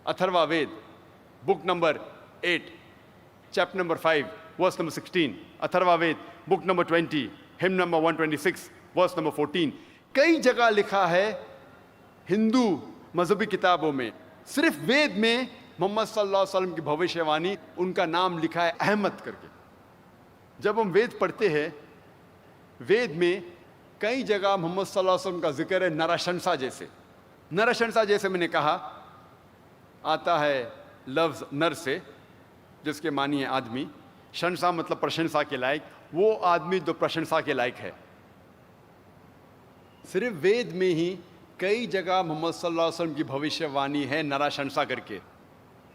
Atharva Ved book number 8 chapter number 5 verse number 16، Atharva Ved book number 20 ہم نمبر 126 ورس نمبر 14۔ کئی جگہ لکھا ہے ہندو مذہبی کتابوں میں، صرف وید میں محمد صلی اللہ علیہ وسلم کی بھوشیہ وانی ان کا نام لکھا ہے احمد کر کے۔ جب ہم وید پڑھتے ہیں، وید میں کئی جگہ محمد صلی اللہ علیہ وسلم کا ذکر ہے نرشنسا جیسے۔ نرشنسا جیسے میں نے کہا آتا ہے لفظ نر سے جس کے معنی ہے آدمی، شنسا مطلب پرشنسا کے لائق، وہ آدمی جو پرشنسا کے لائق ہے۔ صرف وید میں ہی کئی جگہ محمد صلی اللہ علیہ وسلم کی بھوشیہ وانی ہے نراشنسا کر کے۔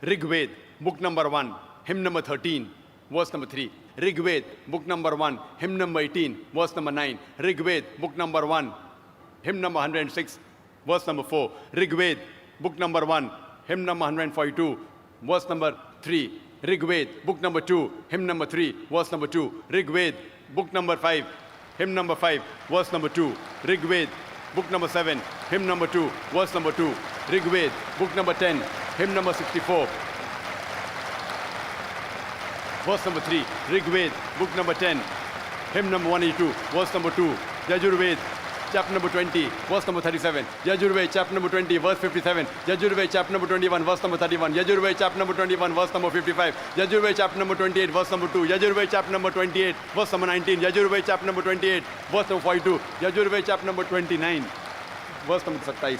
رگ وید بک نمبر 1 ہم number 13 verse number 3، Rig Veda book number 1 ہم number 18 verse number 9، Rig Veda book number 1 ہم number 106 verse number 4، Rig Veda book number 1 ہم number 142 verse number 3، Rig Veda book number 2 ہم نمبر 3 ورس number 2، Rig Veda book number 5 hymn number 5 verse number 2، Rig Ved book number 7 hymn number 2 verse number 2، Rig Ved book number 10 hymn number 64 verse number 3، Rig Ved book number 10 hymn number 182 verse number 2، Yajur Ved chapter number 20, verse number 37. Yajurved, chapter number 20, verse 57. Yajurved, chapter number 21, verse number 31. Yajurved, chapter number 21, verse number 55. Yajurved, chapter number 28, verse number 2. Yajurved, chapter number 28, verse number 19. Yajurved, chapter number 28, verse number 42. Yajurved, chapter number 29, verse number 27.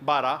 12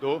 2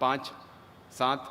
5, 7,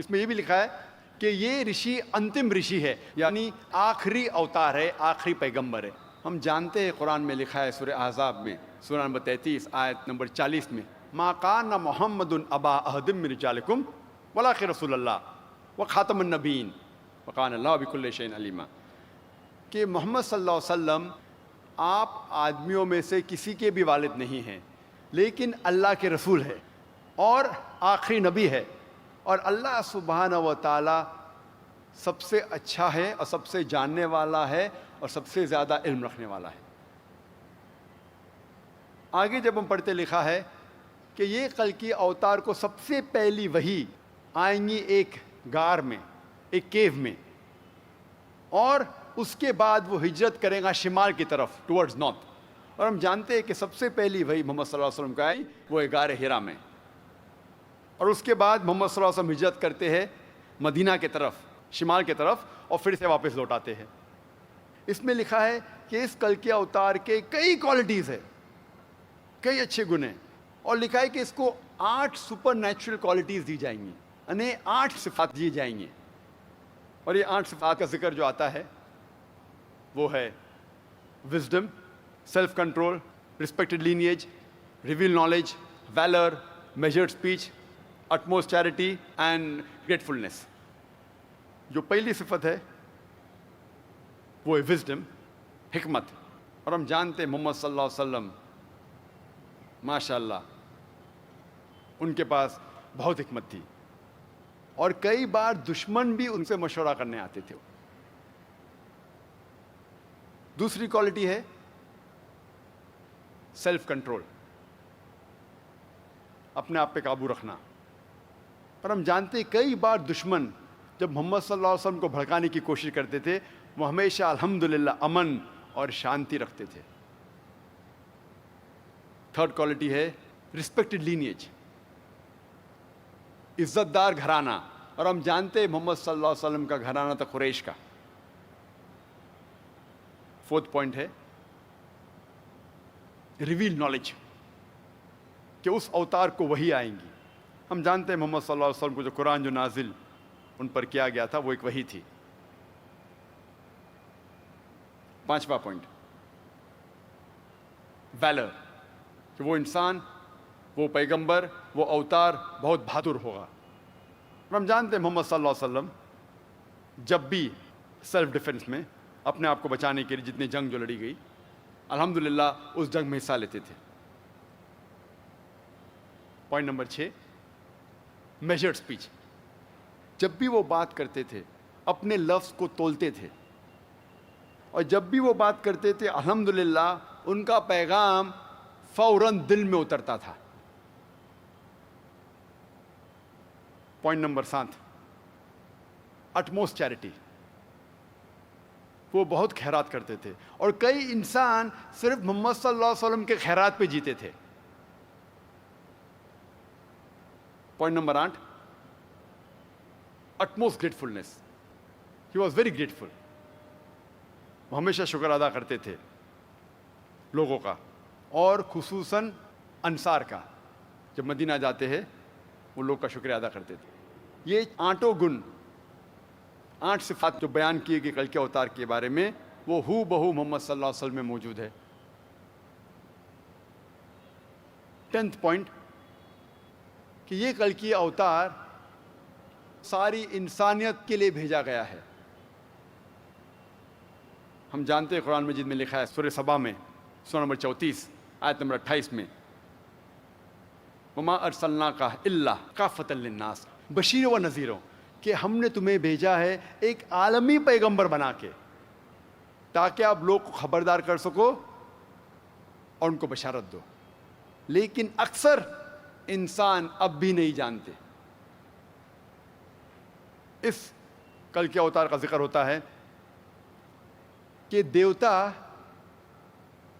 اس میں یہ بھی لکھا ہے کہ یہ رشی انتم رشی ہے، یعنی آخری اوتار ہے، آخری پیغمبر ہے۔ ہم جانتے ہیں قرآن میں لکھا ہے سورہ احزاب میں سورہ نمبر 33 آیت نمبر 40 میں، ما کان محمد ابا احد من رجالکم ولکن رسول اللہ وخاتم النبیین وکان اللہ بکل شیء علیما، کہ محمد صلی اللہ علیہ وسلم آپ آدمیوں میں سے کسی کے بھی والد نہیں ہیں، لیکن اللہ کے رسول ہے اور آخری نبی ہے، اور اللہ سبحانہ و تعالی سب سے اچھا ہے اور سب سے جاننے والا ہے اور سب سے زیادہ علم رکھنے والا ہے۔ آگے جب ہم پڑھتے لکھا ہے کہ یہ کلکی اوتار کو سب سے پہلی وحی آئیں گی ایک غار میں، ایک کیو میں، اور اس کے بعد وہ ہجرت کرے گا شمال کی طرف ٹورڈز نارتھ، اور ہم جانتے ہیں کہ سب سے پہلی وحی محمد صلی اللہ علیہ وسلم کا آئی وہ غار ہرا میں، اور اس کے بعد محمد صلی اللہ علیہ وسلم ہجرت کرتے ہیں مدینہ کی طرف، شمال کی طرف، اور پھر سے واپس لوٹ آتے ہیں۔ اس میں لکھا ہے کہ اس کلکی اوتار کے کئی کوالٹیز ہیں، کئی اچھے گن ہیں، اور لکھا ہے کہ اس کو 8 سپر نیچرل کوالٹیز دی جائیں گی، یعنی 8 صفات دی جائیں گی، اور یہ 8 صفات کا ذکر جو آتا ہے وہ ہے wisdom, self control, respected lineage, reveal knowledge, valour, measured speech, utmost charity and gratefulness. جو پہلی صفت ہے وہ ہے وزڈم، حکمت، اور ہم جانتے ہیں محمد صلی اللہ علیہ وسلم ماشاء اللہ ان کے پاس بہت حکمت تھی، اور کئی بار دشمن بھی ان سے مشورہ کرنے آتے تھے۔ دوسری کوالٹی ہے سیلف کنٹرول، اپنے آپ پہ قابو رکھنا، اور ہم جانتے ہیں کئی بار دشمن جب محمد صلی اللہ علیہ وسلم کو بھڑکانے کی کوشش کرتے تھے وہ ہمیشہ الحمدللہ امن اور شانتی رکھتے تھے۔ تھرڈ کوالٹی ہے رسپیکٹڈ لینیج، عزت دار گھرانہ، اور ہم جانتے ہیں محمد صلی اللہ علیہ وسلم کا گھرانہ تھا قریش کا۔ فورتھ پوائنٹ ہے ریویل نالج، کہ اس اوتار کو وہی آئیں گی۔ ہم جانتے ہیں محمد صلی اللہ علیہ وسلم کو جو قرآن جو نازل ان پر کیا گیا تھا وہ ایک وحی تھی۔ پانچواں پوائنٹ ویلر، کہ وہ انسان، وہ پیغمبر، وہ اوتار بہت بہادر ہوگا۔ اور ہم جانتے ہیں محمد صلی اللہ علیہ وسلم جب بھی سیلف ڈیفنس میں اپنے آپ کو بچانے کے لیے جتنی جنگ جو لڑی گئی الحمدللہ اس جنگ میں حصہ لیتے تھے۔ پوائنٹ نمبر 6 میجرڈ اسپیچ، جب بھی وہ بات کرتے تھے اپنے لفظ کو تولتے تھے، اور جب بھی وہ بات کرتے تھے الحمدللہ ان کا پیغام فوراً دل میں اترتا تھا۔ پوائنٹ نمبر 7 اٹموسٹ چیریٹی، وہ بہت خیرات کرتے تھے، اور کئی انسان صرف محمد صلی اللہ علیہ وسلم کے خیرات پہ جیتے تھے۔ Point number 8 utmost gratefulness, he was very grateful, وہ ہمیشہ شکر ادا کرتے تھے لوگوں کا، اور خصوصاً انصار کا، جب مدینہ جاتے ہیں وہ لوگ کا شکریہ ادا کرتے تھے۔ یہ 8 گن، 8 صفات جو بیان کیے گئے کلکی اوتار کے بارے میں وہ ہو بہو محمد صلی اللہ علیہ وسلم میں موجود ہے۔ 10th پوائنٹ کہ یہ کلکی اوتار ساری انسانیت کے لیے بھیجا گیا ہے۔ ہم جانتے ہیں قرآن مجید میں لکھا ہے سورہ سبا میں سورہ نمبر 34 آیت نمبر 28 میں وما ارسلناک الا کافۃ للناس بشیر و نذیر، کہ ہم نے تمہیں بھیجا ہے ایک عالمی پیغمبر بنا کے تاکہ آپ لوگ کو خبردار کر سکو اور ان کو بشارت دو، لیکن اکثر انسان اب بھی نہیں جانتے۔ اس کلکی اوتار کا ذکر ہوتا ہے کہ دیوتا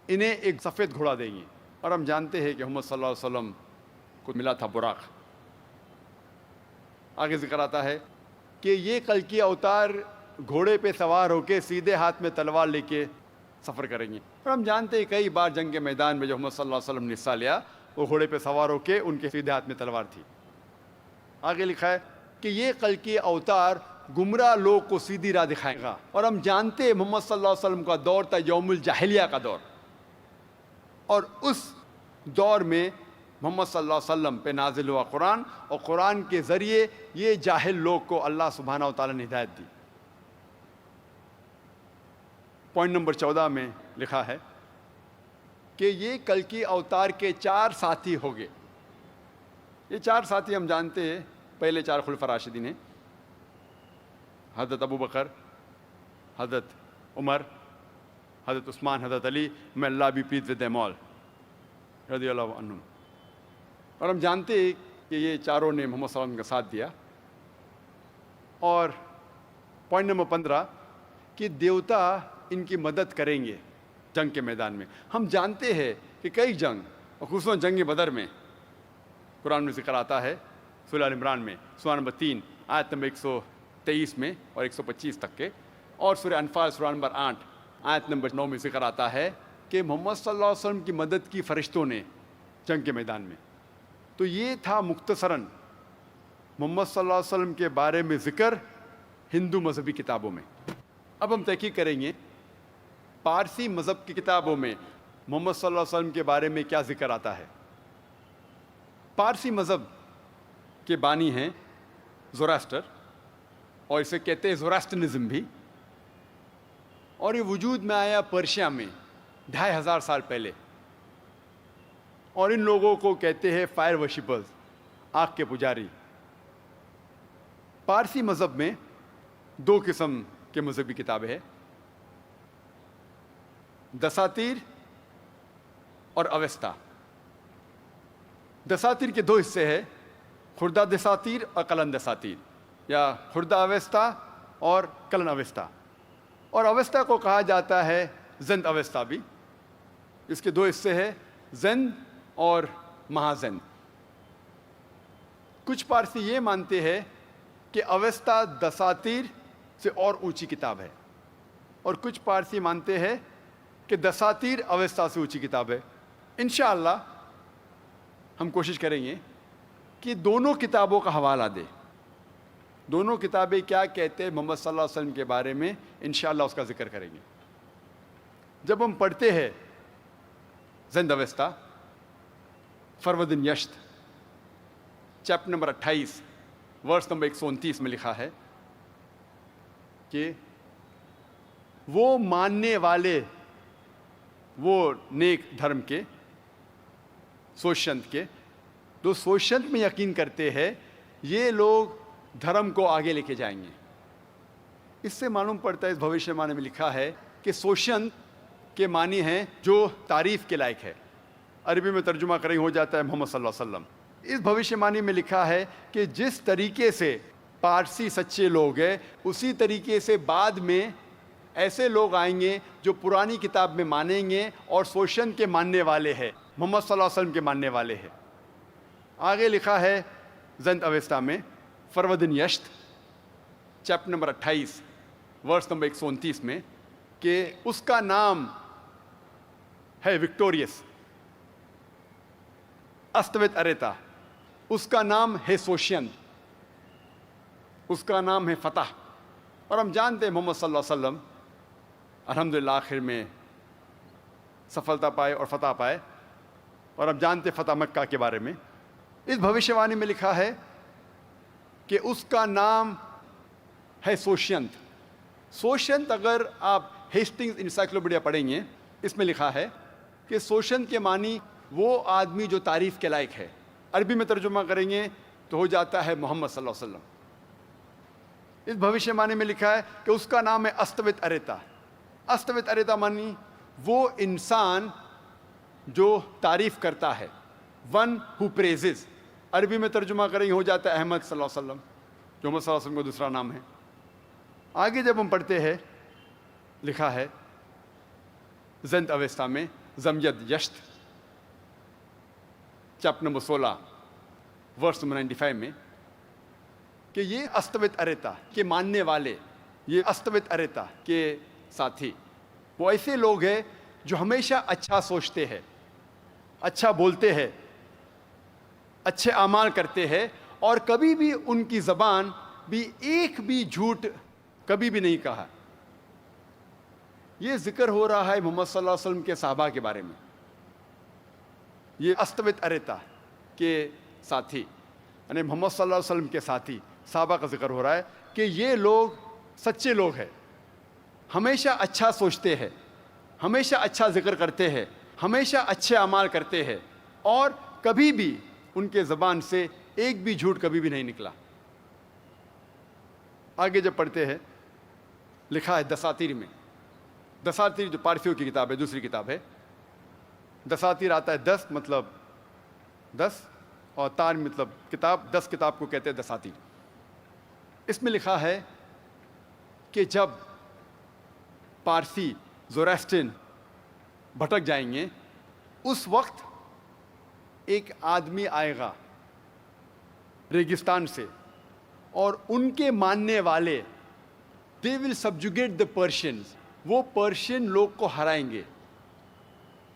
انہیں ایک سفید گھوڑا دیں گے، اور ہم جانتے ہیں کہ محمد صلی اللہ علیہ وسلم کو ملا تھا براق۔ آگے ذکر آتا ہے کہ یہ کلکی اوتار گھوڑے پہ سوار ہو کے سیدھے ہاتھ میں تلوار لے کے سفر کریں گے، اور ہم جانتے ہیں کئی بار جنگ کے میدان میں جو محمد صلی اللہ علیہ وسلم نے حصہ لیا وہ گھوڑے پہ سوار ہو کے ان کے سیدھے ہاتھ میں تلوار تھی۔ آگے لکھا ہے کہ یہ کل کے اوتار گمراہ لوگ کو سیدھی راہ دکھائے گا. اور ہم جانتے ہیں محمد صلی اللہ علیہ وسلم کا دور تھا یوم الجاہلیہ کا دور, اور اس دور میں محمد صلی اللہ علیہ وسلم پہ نازل ہوا قرآن, اور قرآن کے ذریعے یہ جاہل لوگ کو اللہ سبحانہ و تعالیٰ نے ہدایت دی. پوائنٹ نمبر 14 میں لکھا ہے کہ یہ کل کی اوتار کے 4 ساتھی ہو گئے. یہ 4 ساتھی ہم جانتے ہیں, پہلے 4 خلفاء راشدین ہیں, حضرت ابو بکر, حضرت عمر, حضرت عثمان, حضرت علی, میں اللہ بھی پلیز ود دیم آل رضی اللہ عنہم. اور ہم جانتے ہیں کہ یہ چاروں نے محمد صلی اللہ علیہ وسلم کا ساتھ دیا. اور پوائنٹ نمبر 15 کہ دیوتا ان کی مدد کریں گے جنگ کے میدان میں. ہم جانتے ہیں کہ کئی جنگ, اور خصوصاً جنگ بدر میں قرآن میں ذکر آتا ہے, سورہ آل عمران میں سورہ نمبر 3 آیت نمبر 123 میں اور 125 تک کے, اور سورہ انفال سورہ نمبر 8 آیت نمبر 9 میں ذکر آتا ہے کہ محمد صلی اللہ علیہ وسلم کی مدد کی فرشتوں نے جنگ کے میدان میں. تو یہ تھا مختصراً محمد صلی اللہ علیہ وسلم کے بارے میں ذکر ہندو مذہبی کتابوں میں. اب ہم تحقیق کریں گے پارسی مذہب کی کتابوں میں محمد صلی اللہ علیہ وسلم کے بارے میں کیا ذکر آتا ہے. پارسی مذہب کے بانی ہیں زوراسٹر, اور اسے کہتے ہیں زوراسٹرنزم بھی, اور یہ وجود میں آیا پرشیا میں 2500 سال پہلے. اور ان لوگوں کو کہتے ہیں فائر ورشپرز, آگ کے پجاری. پارسی مذہب میں 2 قسم کے مذہبی کتابیں ہیں, دساتیر اور اوستا. دساتیر کے 2 حصے ہیں, خردہ دساتیر اور کلن دساتیر, یا خردہ اوستا اور کلن اوستا. اور اوستا کو کہا جاتا ہے زند اوستا بھی. اس کے 2 حصے ہیں, زند اور مہازند. کچھ پارسی یہ مانتے ہیں کہ اوستا دساتیر سے اور اونچی کتاب ہے, اور کچھ پارسی مانتے ہیں کہ دساتیر اوستا سے اونچی کتاب ہے. انشاءاللہ ہم کوشش کریں گے کہ دونوں کتابوں کا حوالہ دیں, دونوں کتابیں کیا کہتے ہیں محمد صلی اللہ علیہ وسلم کے بارے میں, انشاءاللہ اس کا ذکر کریں گے. جب ہم پڑھتے ہیں Zend Avesta, Farvardin Yasht chapter number 28 verse number 129 میں لکھا ہے کہ وہ ماننے والے, وہ نیک دھرم کے, سوشنت کے, جو سوشنت میں یقین کرتے ہیں, یہ لوگ دھرم کو آگے لے کے جائیں گے. اس سے معلوم پڑتا ہے, اس بھوشیہ معنی میں لکھا ہے کہ سوشنت کے معنی ہیں جو تعریف کے لائق ہے. عربی میں ترجمہ کریں ہو جاتا ہے محمد صلی اللہ علیہ وسلم. اس بھوشیہ معنی میں لکھا ہے کہ جس طریقے سے پارسی سچے لوگ ہیں, اسی طریقے سے بعد میں ایسے لوگ آئیں گے جو پرانی کتاب میں مانیں گے اور سوشن کے ماننے والے ہیں, محمد صلی اللہ علیہ وسلم کے ماننے والے ہیں. آگے لکھا ہے زند اوستا میں فروردن Yasht chapter number 28 verse number 129 میں کہ اس کا نام ہے وکٹوریس, استوت اریتا, اس کا نام ہے سوشین, اس کا نام ہے فتح. اور ہم جانتے ہیں محمد صلی اللہ علیہ وسلم الحمدللہ آخر میں سفلتا پائے اور فتح پائے, اور ہم جانتے فتح مکہ کے بارے میں. اس بھوشیہ وانی میں لکھا ہے کہ اس کا نام ہے سوشینت. سوشینت اگر آپ ہیسٹنگز انسائکلوپیڈیا پڑھیں گے, اس میں لکھا ہے کہ سوشینت کے معنی وہ آدمی جو تعریف کے لائق ہے. عربی میں ترجمہ کریں گے تو ہو جاتا ہے محمد صلی اللہ علیہ وسلم. اس بھوشیہ معنی میں لکھا ہے کہ اس کا نام ہے استوت اریتا. استوت اریتا معنی وہ انسان جو تعریف کرتا ہے, ون ہو پریزز. عربی میں ترجمہ کریں گے ہو جاتا ہے احمد صلی اللہ علیہ وسلم, جو محمد صلی اللہ علیہ وسلم کا دوسرا نام ہے. آگے جب ہم پڑھتے ہیں لکھا ہے زند اوستا میں زمید یشت چیپٹر نمبر 16 ورس نمبر 95 میں کہ یہ استوت اریتا کے ماننے والے, یہ استوت اریتا کے ساتھی وہ ایسے لوگ ہیں جو ہمیشہ اچھا سوچتے ہیں, اچھا بولتے ہیں, اچھے اعمال کرتے ہیں, اور کبھی بھی ان کی زبان بھی ایک بھی جھوٹ کبھی بھی نہیں کہا. یہ ذکر ہو رہا ہے محمد صلی اللہ علیہ وسلم کے صحابہ کے بارے میں. یہ استوت اریتا کے ساتھی یعنی محمد صلی اللہ علیہ وسلم کے ساتھی صحابہ کا ذکر ہو رہا ہے کہ یہ لوگ سچے لوگ ہیں, ہمیشہ اچھا سوچتے ہیں, ہمیشہ اچھا ذکر کرتے ہیں, ہمیشہ اچھے اعمال کرتے ہیں, اور کبھی بھی ان کے زبان سے ایک بھی جھوٹ کبھی بھی نہیں نکلا. آگے جب پڑھتے ہیں لکھا ہے دساتیر میں, دساتیر جو پارسیوں کی کتاب ہے, دوسری کتاب ہے, دساتیر آتا ہے 10 مطلب 10 اور تار مطلب کتاب, 10 کتاب کو کہتے ہیں دساتیر. اس میں لکھا ہے کہ جب پارسی زوریسٹرین بھٹک جائیں گے اس وقت ایک آدمی آئے گا ریگستان سے, اور ان کے ماننے والے they will subjugate the Persians, وہ پرشین لوگ کو ہرائیں گے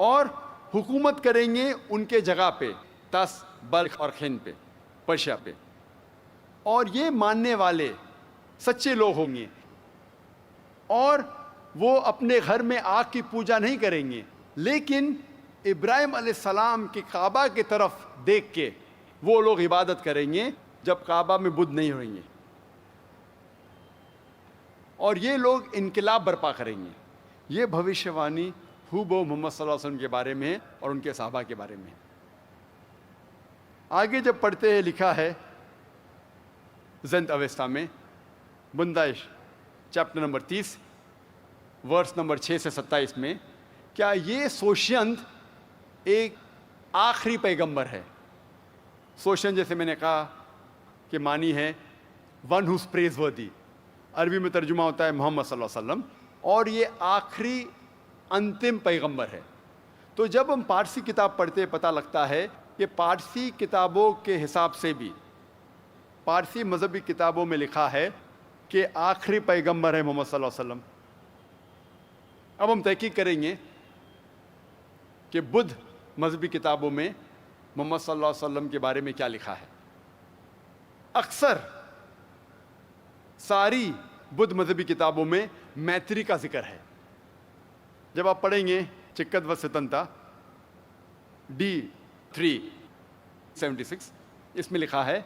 اور حکومت کریں گے ان کے جگہ پہ, تس بلخ اور ہند پہ, پرشیا پہ. اور یہ ماننے والے سچے لوگ ہوں گے اور وہ اپنے گھر میں آگ کی پوجا نہیں کریں گے, لیکن ابراہیم علیہ السلام کے کعبہ کی طرف دیکھ کے وہ لوگ عبادت کریں گے جب کعبہ میں بدھ نہیں ہوئیں گے, اور یہ لوگ انقلاب برپا کریں گے. یہ بھوشیہ وانی ہو محمد صلی اللہ علیہ وسلم کے بارے میں اور ان کے صحابہ کے بارے میں. آگے جب پڑھتے ہیں لکھا ہے زند اویستا میں بندائش چیپٹر نمبر 30 ورس نمبر 6 سے 27 میں, کیا یہ سوشینت ایک آخری پیغمبر ہے. سوشین جیسے میں نے کہا کہ معنی ہے ون ہوز پریز وردی, عربی میں ترجمہ ہوتا ہے محمد صلی اللہ علیہ وسلم, اور یہ آخری انتم پیغمبر ہے. تو جب ہم پارسی کتاب پڑھتے پتہ لگتا ہے کہ پارسی کتابوں کے حساب سے بھی پارسی مذہبی کتابوں میں لکھا ہے کہ آخری پیغمبر ہے محمد صلی اللہ علیہ وسلم. اب ہم تحقیق کریں گے کہ بدھ مذہبی کتابوں میں محمد صلی اللہ علیہ وسلم کے بارے میں کیا لکھا ہے. اکثر ساری بدھ مذہبی کتابوں میں میتری کا ذکر ہے. جب آپ پڑھیں گے چکت و ستنتا D376 اس میں لکھا ہے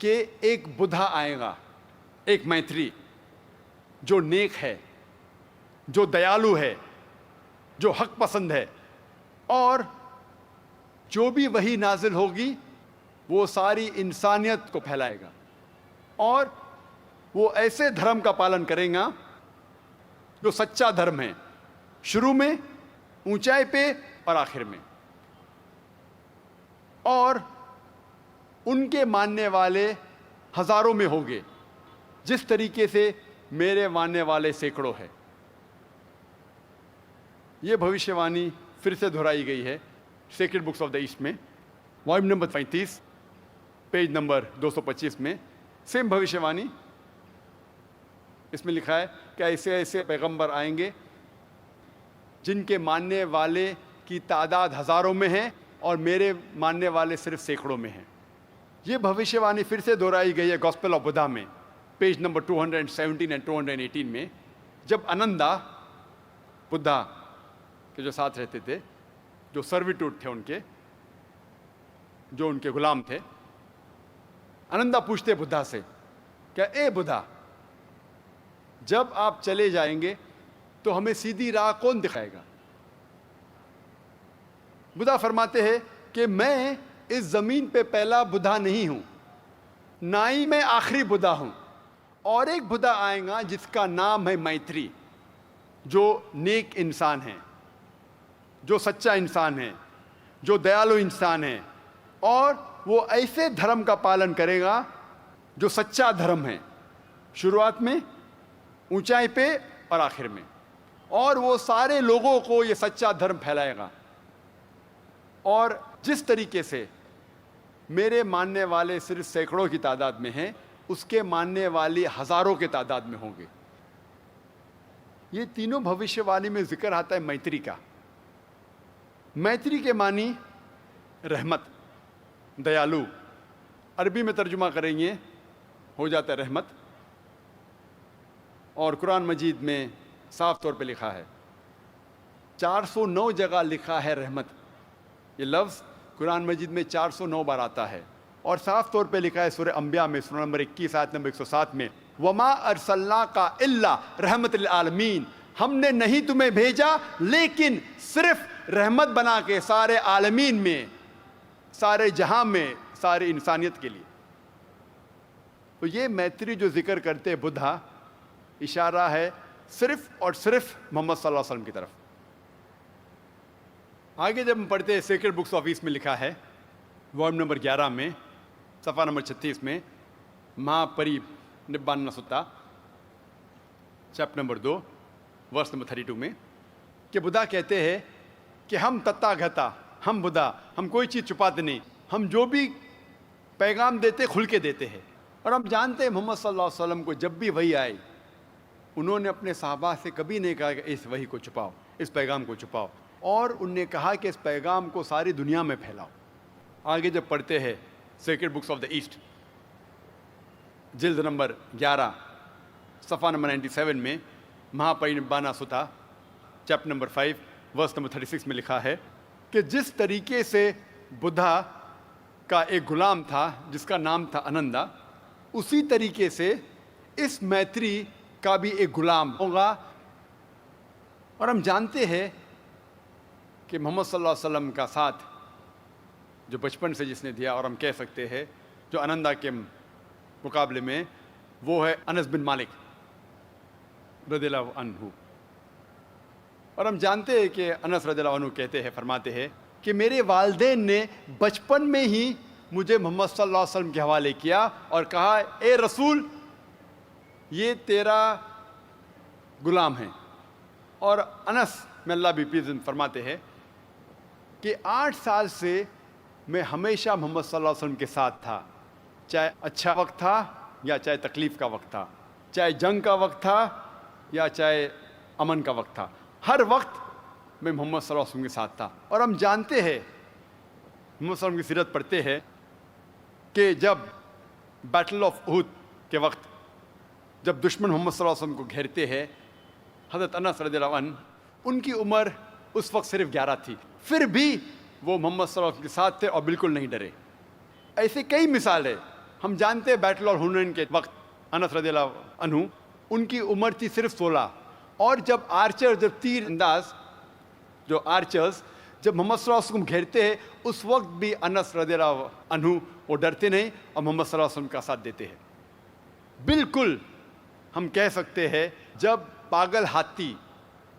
کہ ایک بدھا آئے گا, ایک میتری جو نیک ہے, جو دیالو ہے, جو حق پسند ہے, اور جو بھی وہی نازل ہوگی وہ ساری انسانیت کو پھیلائے گا, اور وہ ایسے دھرم کا پالن کرے گا جو سچا دھرم ہے, شروع میں, اونچائی پہ اور آخر میں. اور ان کے ماننے والے ہزاروں میں ہوں گے, جس طریقے سے میرے ماننے والے سینکڑوں ہیں. یہ بھوشیہ وانی پھر سے دہرائی گئی ہے sacred books of the east میں, والیوم نمبر 35 پیج نمبر 225 میں. سیم بھوشیہ وانی, اس میں لکھا ہے کہ ایسے ایسے پیغمبر آئیں گے جن کے ماننے والے کی تعداد ہزاروں میں ہے اور میرے ماننے والے صرف سینکڑوں میں ہیں. یہ بھوشیہ وانی پھر سے دہرائی گئی ہے گاسپل آف بدھا میں پیج نمبر 217 اینڈ 218 میں, جب انندا بدھا کے جو ساتھ رہتے تھے, جو سرویٹوڈ تھے ان کے, جو ان کے غلام تھے, انندا پوچھتے بدھا سے کہ اے بدھا, جب آپ چلے جائیں گے تو ہمیں سیدھی راہ کون دکھائے گا. بدھا فرماتے ہیں کہ میں اس زمین پہ پہلا بدھا نہیں ہوں, نہ ہی میں آخری بدھا ہوں, اور ایک بدھا آئے گا جس کا نام ہے میتری, جو نیک انسان ہے, جو سچا انسان ہے, جو دیالو انسان ہے, اور وہ ایسے دھرم کا پالن کرے گا جو سچا دھرم ہے, شروعات میں, اونچائی پہ اور آخر میں, اور وہ سارے لوگوں کو یہ سچا دھرم پھیلائے گا. اور جس طریقے سے میرے ماننے والے صرف سینکڑوں کی تعداد میں ہیں, اس کے ماننے والے ہزاروں کے تعداد میں ہوں گے. یہ تینوں بھوشیہ وانی میں ذکر آتا ہے میتری کا. میتری کے معنی رحمت, دیالو, عربی میں ترجمہ کریں گے ہو جاتا ہے رحمت، اور قرآن مجید میں صاف طور پہ لکھا ہے، 409 جگہ لکھا ہے رحمت. یہ لفظ قرآن مجید میں 409 بار آتا ہے، اور صاف طور پہ لکھا ہے سورہ انبیاء میں سورہ نمبر 21 آیت نمبر 107 میں، وَمَا أَرْسَلْنَاكَ إِلَّا رَحْمَةً لِلْعَالَمِينَ، ہم نے نہیں تمہیں بھیجا لیکن صرف رحمت بنا کے سارے عالمین میں، سارے جہاں میں، ساری انسانیت کے لیے. تو یہ میتری جو ذکر کرتے بدھا، اشارہ ہے صرف اور صرف محمد صلی اللہ علیہ وسلم کی طرف. آگے جب ہم پڑھتے ہیں سیکرڈ بکس آف ایسٹ میں لکھا ہے والیوم نمبر 11 میں صفحہ نمبر 36 میں، مہا پری نبان ستا چیپٹر نمبر 2 ورس نمبر 32 میں، کہ بدھا کہتے ہیں کہ ہم تتا گھتا، ہم بدھا، ہم کوئی چیز چھپاتے نہیں، ہم جو بھی پیغام دیتے کھل کے دیتے ہیں. اور ہم جانتے ہیں محمد صلی اللہ علیہ وسلم کو جب بھی وحی آئی، انہوں نے اپنے صحابہ سے کبھی نہیں کہا کہ اس وحی کو چھپاؤ، اس پیغام کو چھپاؤ، اور انہوں نے کہا کہ اس پیغام کو ساری دنیا میں پھیلاؤ. آگے جب پڑھتے ہیں sacred books of the east جلد نمبر 11 صفحہ نمبر 97 میں، مہا پرینبانا ستا چیپٹر نمبر 5 ورس نمبر 36 میں لکھا ہے کہ جس طریقے سے بدھا کا ایک غلام تھا جس کا نام تھا انندا، اسی طریقے سے اس میتری کا بھی ایک غلام ہوگا. اور ہم جانتے ہیں کہ محمد صلی اللہ علیہ وسلم کا ساتھ جو بچپن سے جس نے دیا، اور ہم کہہ سکتے ہیں جو انندا کے مقابلے میں، وہ ہے انس بن مالک رضی اللہ عنہ. اور ہم جانتے ہیں کہ انس رضی اللہ عنہ کہتے ہیں، فرماتے ہیں کہ میرے والدین نے بچپن میں ہی مجھے محمد صلی اللہ علیہ وسلم کے حوالے کیا اور کہا اے رسول یہ تیرا غلام ہے. اور انس میں اللہ بھی پیز فرماتے ہیں کہ 8 سال سے میں ہمیشہ محمد صلی اللہ علیہ وسلم کے ساتھ تھا، چاہے اچھا وقت تھا یا چاہے تکلیف کا وقت تھا، چاہے جنگ کا وقت تھا یا چاہے امن کا وقت تھا، ہر وقت میں محمد صلی اللہ علیہ وسلم کے ساتھ تھا. اور ہم جانتے ہیں، محمد صلی اللہ علیہ وسلم کی سیرت پڑھتے ہیں کہ جب بیٹل آف احد کے وقت جب دشمن محمد صلی اللہ علیہ وسلم کو گھیرتے ہیں، حضرت انس رضی اللہ عنہ، ان کی عمر اس وقت صرف 11 تھی، پھر بھی وہ محمد صلی اللہ علیہ وسلم کے ساتھ تھے اور بالکل نہیں ڈرے. ایسے کئی مثالیں ہم جانتے ہیں. بیٹل آف حنین کے وقت انس رضی اللہ عنہ، ان کی عمر تھی صرف 16، اور جب آرچر، جب تیر انداز جو آرچرز جب محمد صلی اللہ علیہ وسلم گھیرتے ہیں، اس وقت بھی انس رضی اللہ عنہ وہ ڈرتے نہیں اور محمد صلی اللہ علیہ وسلم کا ساتھ دیتے ہیں. بالکل ہم کہہ سکتے ہیں جب پاگل ہاتھی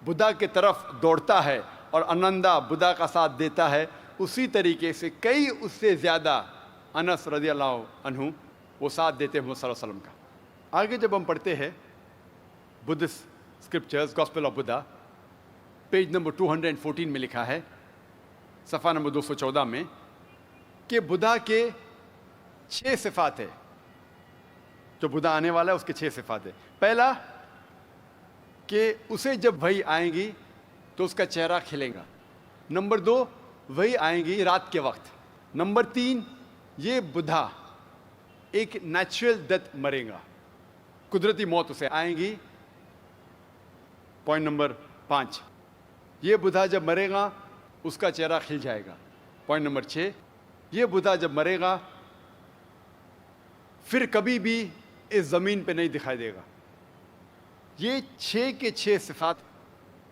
بدھا کے طرف دوڑتا ہے اور انندا بدھا کا ساتھ دیتا ہے، اسی طریقے سے کئی اس سے زیادہ انس رضی اللہ عنہ وہ ساتھ دیتے ہیں محمد صلی اللہ علیہ وسلم کا. آگے جب ہم پڑھتے ہیں Buddhist scriptures gospel of Buddha page number 214 میں لکھا ہے صفحہ نمبر 214 میں کہ بدھا کے 6 صفات ہے. جو بدھا آنے والا ہے اس کے 6 صفات ہے. پہلا کہ اسے جب وحی آئیں گی تو اس کا چہرہ کھلے گا. نمبر 2 وحی آئیں گی رات کے وقت. نمبر 3 یہ بدھا ایک نیچرل ڈیتھ مرے گا، قدرتی موت اسے آئیں گی. پوائنٹ نمبر 5 یہ بدھا جب مرے گا اس کا چہرہ کھل جائے گا. پوائنٹ نمبر 6 یہ بدھا جب مرے گا پھر کبھی بھی اس زمین پہ نہیں دکھائی دے گا. یہ 6 کے 6 صفات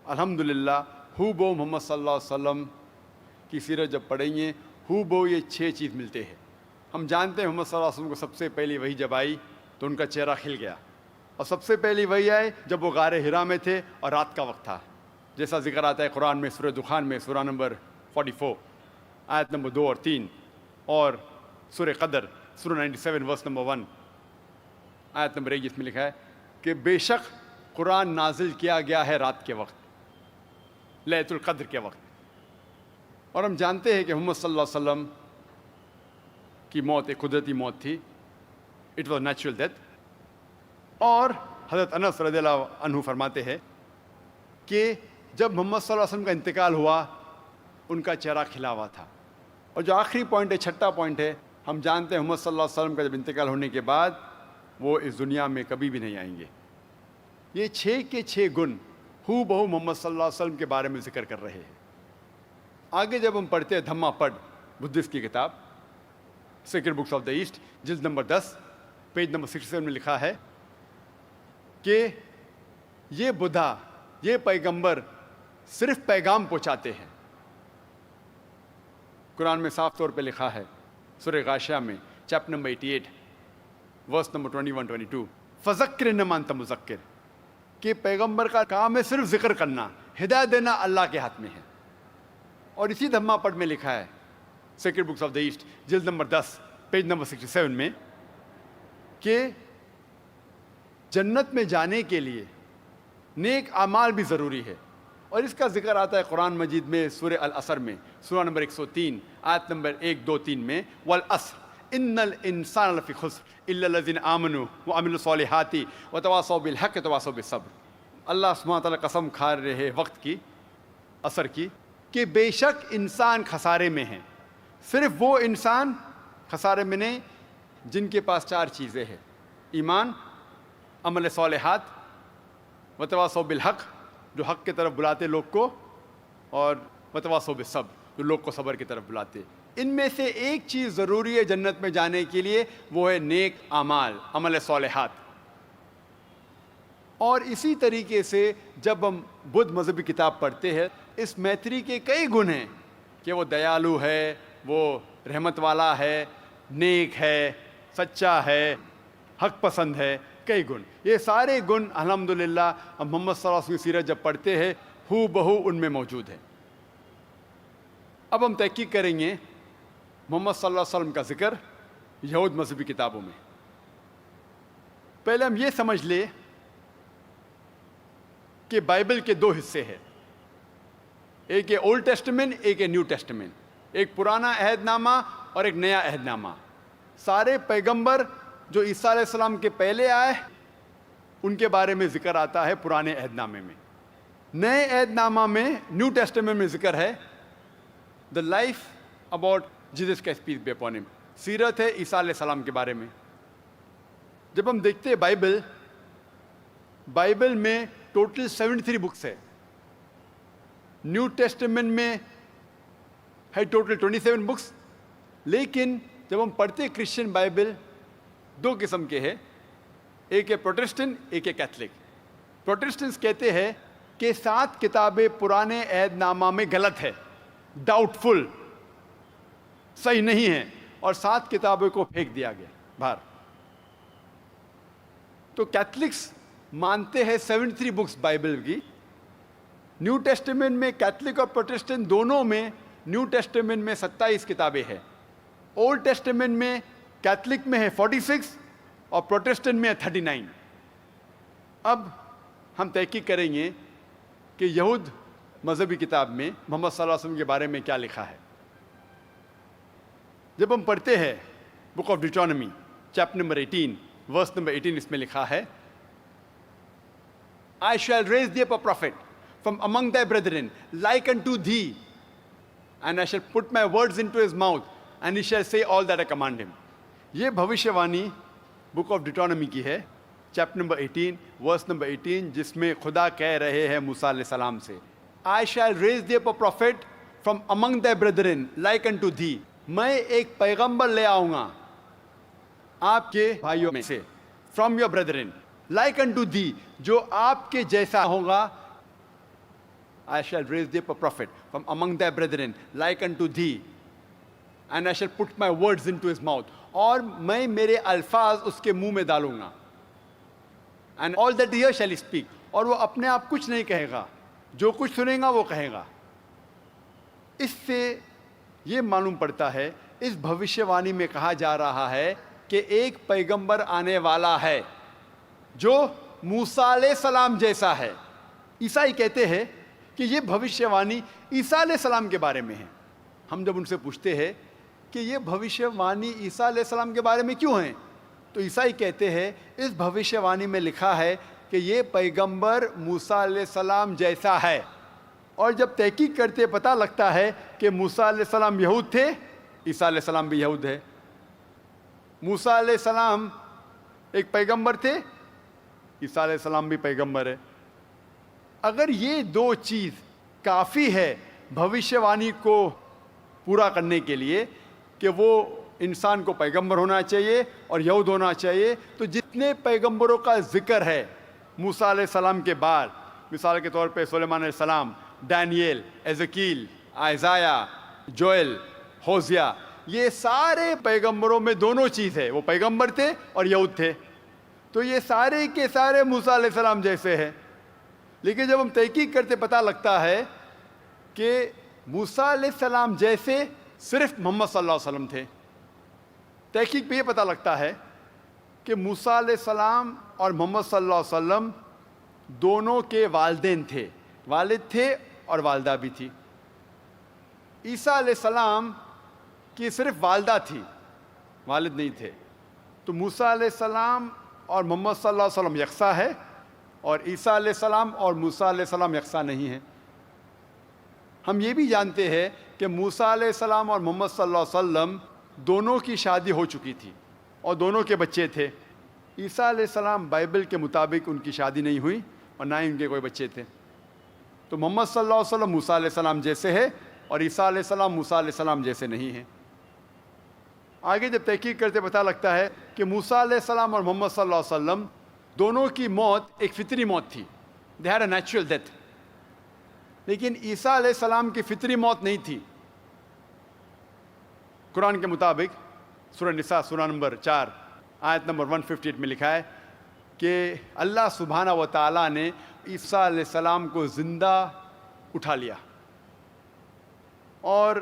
الحمدللہ ہو بو محمد صلی اللہ علیہ وسلم کی سیرت جب پڑھیں گے ہو بو یہ 6 چیز ملتے ہیں. ہم جانتے ہیں محمد صلی اللہ علیہ وسلم کو سب سے پہلی وحی جب آئی تو ان کا چہرہ کھل گیا، اور سب سے پہلی وحی آئی جب وہ غار حرا میں تھے اور رات کا وقت تھا، جیسا ذکر آتا ہے قرآن میں سورہ دخان میں سورہ نمبر 44 آیت نمبر 2 اور 3، اور سورہ قدر سورہ 97 ورس نمبر 1 آیت نمبر 1 جس میں لکھا ہے کہ بے شک قرآن نازل کیا گیا ہے رات کے وقت، لیلۃ القدر کے وقت. اور ہم جانتے ہیں کہ محمد صلی اللہ علیہ وسلم کی موت ایک قدرتی موت تھی، اٹ واز نیچرل ڈیتھ. اور حضرت انس رضی اللہ عنہ فرماتے ہیں کہ جب محمد صلی اللہ علیہ وسلم کا انتقال ہوا ان کا چہرہ کھلا ہوا تھا. اور جو آخری پوائنٹ ہے، 6واں پوائنٹ ہے، ہم جانتے ہیں محمد صلی اللہ علیہ وسلم کا جب انتقال ہونے کے بعد وہ اس دنیا میں کبھی بھی نہیں آئیں گے. یہ 6 کے 6 گن ہو بہو محمد صلی اللہ علیہ وسلم کے بارے میں ذکر کر رہے ہیں. آگے جب ہم پڑھتے ہیں دھما پڑھ بدھسٹ کی کتاب sacred books of the east جلد نمبر 10 پیج نمبر 67 میں لکھا ہے کہ یہ بدھا یہ پیغمبر صرف پیغام پہنچاتے ہیں. قرآن میں صاف طور پہ لکھا ہے سورہ غاشیہ میں چیپٹر نمبر 88 ورس نمبر 21-22 فذکر انما انت مذکر کہ پیغمبر کا کام ہے صرف ذکر کرنا, ہدایت دینا اللہ کے ہاتھ میں ہے. اور اسی دھما پڑھ میں لکھا ہے sacred books of the east جلد نمبر 10 پیج نمبر 67 میں کہ جنت میں جانے کے لیے نیک اعمال بھی ضروری ہے. اور اس کا ذکر آتا ہے قرآن مجید میں سورہ العصر میں سورہ نمبر 103 آیت نمبر 1 2 3 میں والعصر ان الانسان لفی خسر الا الذین آمنوا وعملوا الصالحات وتواصوا بالحق وتواصوا بالصبر. اللہ سبحانہ و تعالیٰ قسم کھا رہے وقت کی, عصر کی, کہ بے شک انسان خسارے میں ہیں. صرف وہ انسان خسارے میں نہیں جن کے پاس 4 چیزیں ہیں: ایمان, عمل صالحات, وتواصوا بالحق جو حق کی طرف بلاتے لوگ کو, اور وتواصوا بالصبر جو لوگ کو صبر کی طرف بلاتے. ان میں سے ایک چیز ضروری ہے جنت میں جانے کے لیے, وہ ہے نیک اعمال, عمل صالحات. اور اسی طریقے سے جب ہم بدھ مذہبی کتاب پڑھتے ہیں اس میتری کے کئی گن ہیں کہ وہ دیالو ہے, وہ رحمت والا ہے, نیک ہے, سچا ہے, حق پسند ہے, کئی گن. یہ سارے گن الحمدللہ ہم محمد صلی اللہ علیہ وسلم کی سیرت جب پڑھتے ہیں ہو بہو ان میں موجود ہے. اب ہم تحقیق کریں گے محمد صلی اللہ علیہ وسلم کا ذکر یہود مذہبی کتابوں میں. پہلے ہم یہ سمجھ لیں کہ بائبل کے 2 حصے ہیں, ایک ہے اولڈ ٹیسٹمنٹ, ایک ہے نیو ٹیسٹمنٹ. ایک پرانا عہد نامہ اور ایک نیا عہد نامہ. سارے پیغمبر جو عیسیٰ علیہ السلام کے پہلے آئے ان کے بارے میں ذکر آتا ہے پرانے عہد نامے میں. نئے عہد نامہ میں نیو ٹیسٹمنٹ میں ذکر ہے دا لائف اباؤٹ جیزس کا پیس بی اپون ہم, سیرت ہے عیسیٰ علیہ السلام کے بارے میں. جب ہم دیکھتے ہیں بائبل میں ٹوٹل 73 بکس ہے. نیو ٹیسٹمنٹ میں ہے ٹوٹل 27 بکس. لیکن جب ہم پڑھتے کرسچن بائبل 2 قسم کے ہیں, ایک ہے پروٹسٹنٹ, ایک ہے کیتھلک. پروٹسٹنٹس کہتے ہیں کہ 7 کتابیں پرانے عہد نامہ میں غلط ہے, ڈاؤٹ فل, صحیح نہیں ہے, اور 7 کتابوں کو پھینک دیا گیا باہر. تو کیتھلکس مانتے ہیں 73 بکس بائبل کی. نیو ٹیسٹمنٹ میں کیتھلک اور پروٹسٹنٹ دونوں میں نیو ٹیسٹمنٹ میں 27 کتابیں ہیں. اولڈ ٹیسٹمنٹ میں کیتھلک میں ہے 46 اور پروٹسٹنٹ میں ہے 39. اب ہم تحقیق کریں گے کہ یہود مذہبی کتاب میں محمد صلی اللہ علیہ وسلم کے بارے میں کیا لکھا ہے. جب ہم پڑھتے ہیں book of Deuteronomy chapter number 18 verse number 18, اس میں لکھا ہے I shall raise thee up a prophet from among thy brethren like unto thee, and I shall put my words into his mouth, and he shall say all that I command him. یہ بھوشیوانی بک of ڈیٹرانومی کی ہے chapter number 18 verse number 18, جس میں خدا کہہ رہے ہیں موسیٰ علیہ السلام سے I shall raise thee up a prophet from among thy brethren like unto thee. میں ایک پیغمبر لے آؤں گا آپ کے بھائیوں میں سے, from your brethren, like unto thee, جو آپ کے جیسا ہوگا. I shall raise thee up a prophet from among thy brethren like unto thee, and I shall put my words into his mouth. اور میں میرے الفاظ اس کے منہ میں ڈالوں گا. And all that he shall speak. اور وہ اپنے آپ کچھ نہیں کہے گا, جو کچھ سنے گا وہ کہے گا. اس سے یہ معلوم پڑتا ہے, اس بھوشیوانی میں کہا جا رہا ہے کہ ایک پیغمبر آنے والا ہے جو موسیٰ علیہ السلام جیسا ہے. عیسائی کہتے ہیں کہ یہ بھوشیوانی عیسیٰ علیہ السلام کے بارے میں ہے. ہم جب ان سے پوچھتے ہیں کہ یہ بھوشیوانی عیسیٰ علیہ السلام کے بارے میں کیوں ہیں, تو عیسائی کہتے ہیں اس بھوشیوانی میں لکھا ہے کہ یہ پیغمبر موسیٰ علیہ السلام جیسا ہے. اور جب تحقیق کرتے پتہ لگتا ہے کہ موسیٰ علیہ السلام یہود تھے, عیسیٰ علیہ السلام بھی یہود ہے. موسیٰ علیہ السلام ایک پیغمبر تھے, عیسیٰ علیہ السلام بھی پیغمبر ہے. اگر یہ دو چیز کافی ہے بھوشیہ وانی کو پورا کرنے کے لیے کہ وہ انسان کو پیغمبر ہونا چاہیے اور یہود ہونا چاہیے, تو جتنے پیغمبروں کا ذکر ہے موسیٰ علیہ السلام کے بعد, مثال کے طور پہ سلیمان علیہ السلام, ڈینیل, ایزیکیل, آئزایا, جوئل, ہوزیا, یہ سارے پیغمبروں میں دونوں چیز ہے, وہ پیغمبر تھے اور یہود تھے. تو یہ سارے کے سارے موسیٰ علیہ السلام جیسے ہیں. لیکن جب ہم تحقیق کرتے پتہ لگتا ہے کہ موسیٰ علیہ السلام جیسے صرف محمد صلی اللہ علیہ وسلم تھے. تحقیق پہ یہ پتہ لگتا ہے کہ موسیٰ علیہ السلام اور محمد صلی اللہ علیہ وسلم دونوں کے والدین تھے, والد تھے اور والدہ بھی تھی. عیسیٰ علیہ السلام کی صرف والدہ تھی, والد نہیں تھے. تو موسیٰ علیہ السلام اور محمد صلی اللہ علیہ وسلم یکساں ہے, اور عیسیٰ علیہ السلام اور موسیٰ علیہ السلام یکساں نہیں ہیں. ہم یہ بھی جانتے ہیں کہ موسیٰ علیہ السلام اور محمد صلی اللہ علیہ وسلم دونوں کی شادی ہو چکی تھی اور دونوں کے بچے تھے. عیسیٰ علیہ السلام بائبل کے مطابق ان کی شادی نہیں ہوئی اور نہ ہی ان کے کوئی بچے تھے. تو محمد صلی اللہ علیہ وسلم موسیٰ علیہ السلام جیسے ہے اور عیسیٰ علیہ السلام موسیٰ علیہ السلام جیسے نہیں ہیں. آگے جب تحقیق کرتے پتہ لگتا ہے کہ موسیٰ علیہ السلام اور محمد صلی اللہ علیہ وسلم دونوں کی موت ایک فطری موت تھی. They had a natural death. لیکن عیسیٰ علیہ السلام کی فطری موت نہیں تھی. قرآن کے مطابق سورہ نساء سورہ نمبر 4 آیت نمبر 158 میں لکھا ہے کہ اللہ سبحانہ و تعالیٰ نے عیسیٰ علیہ السلام کو زندہ اٹھا لیا. اور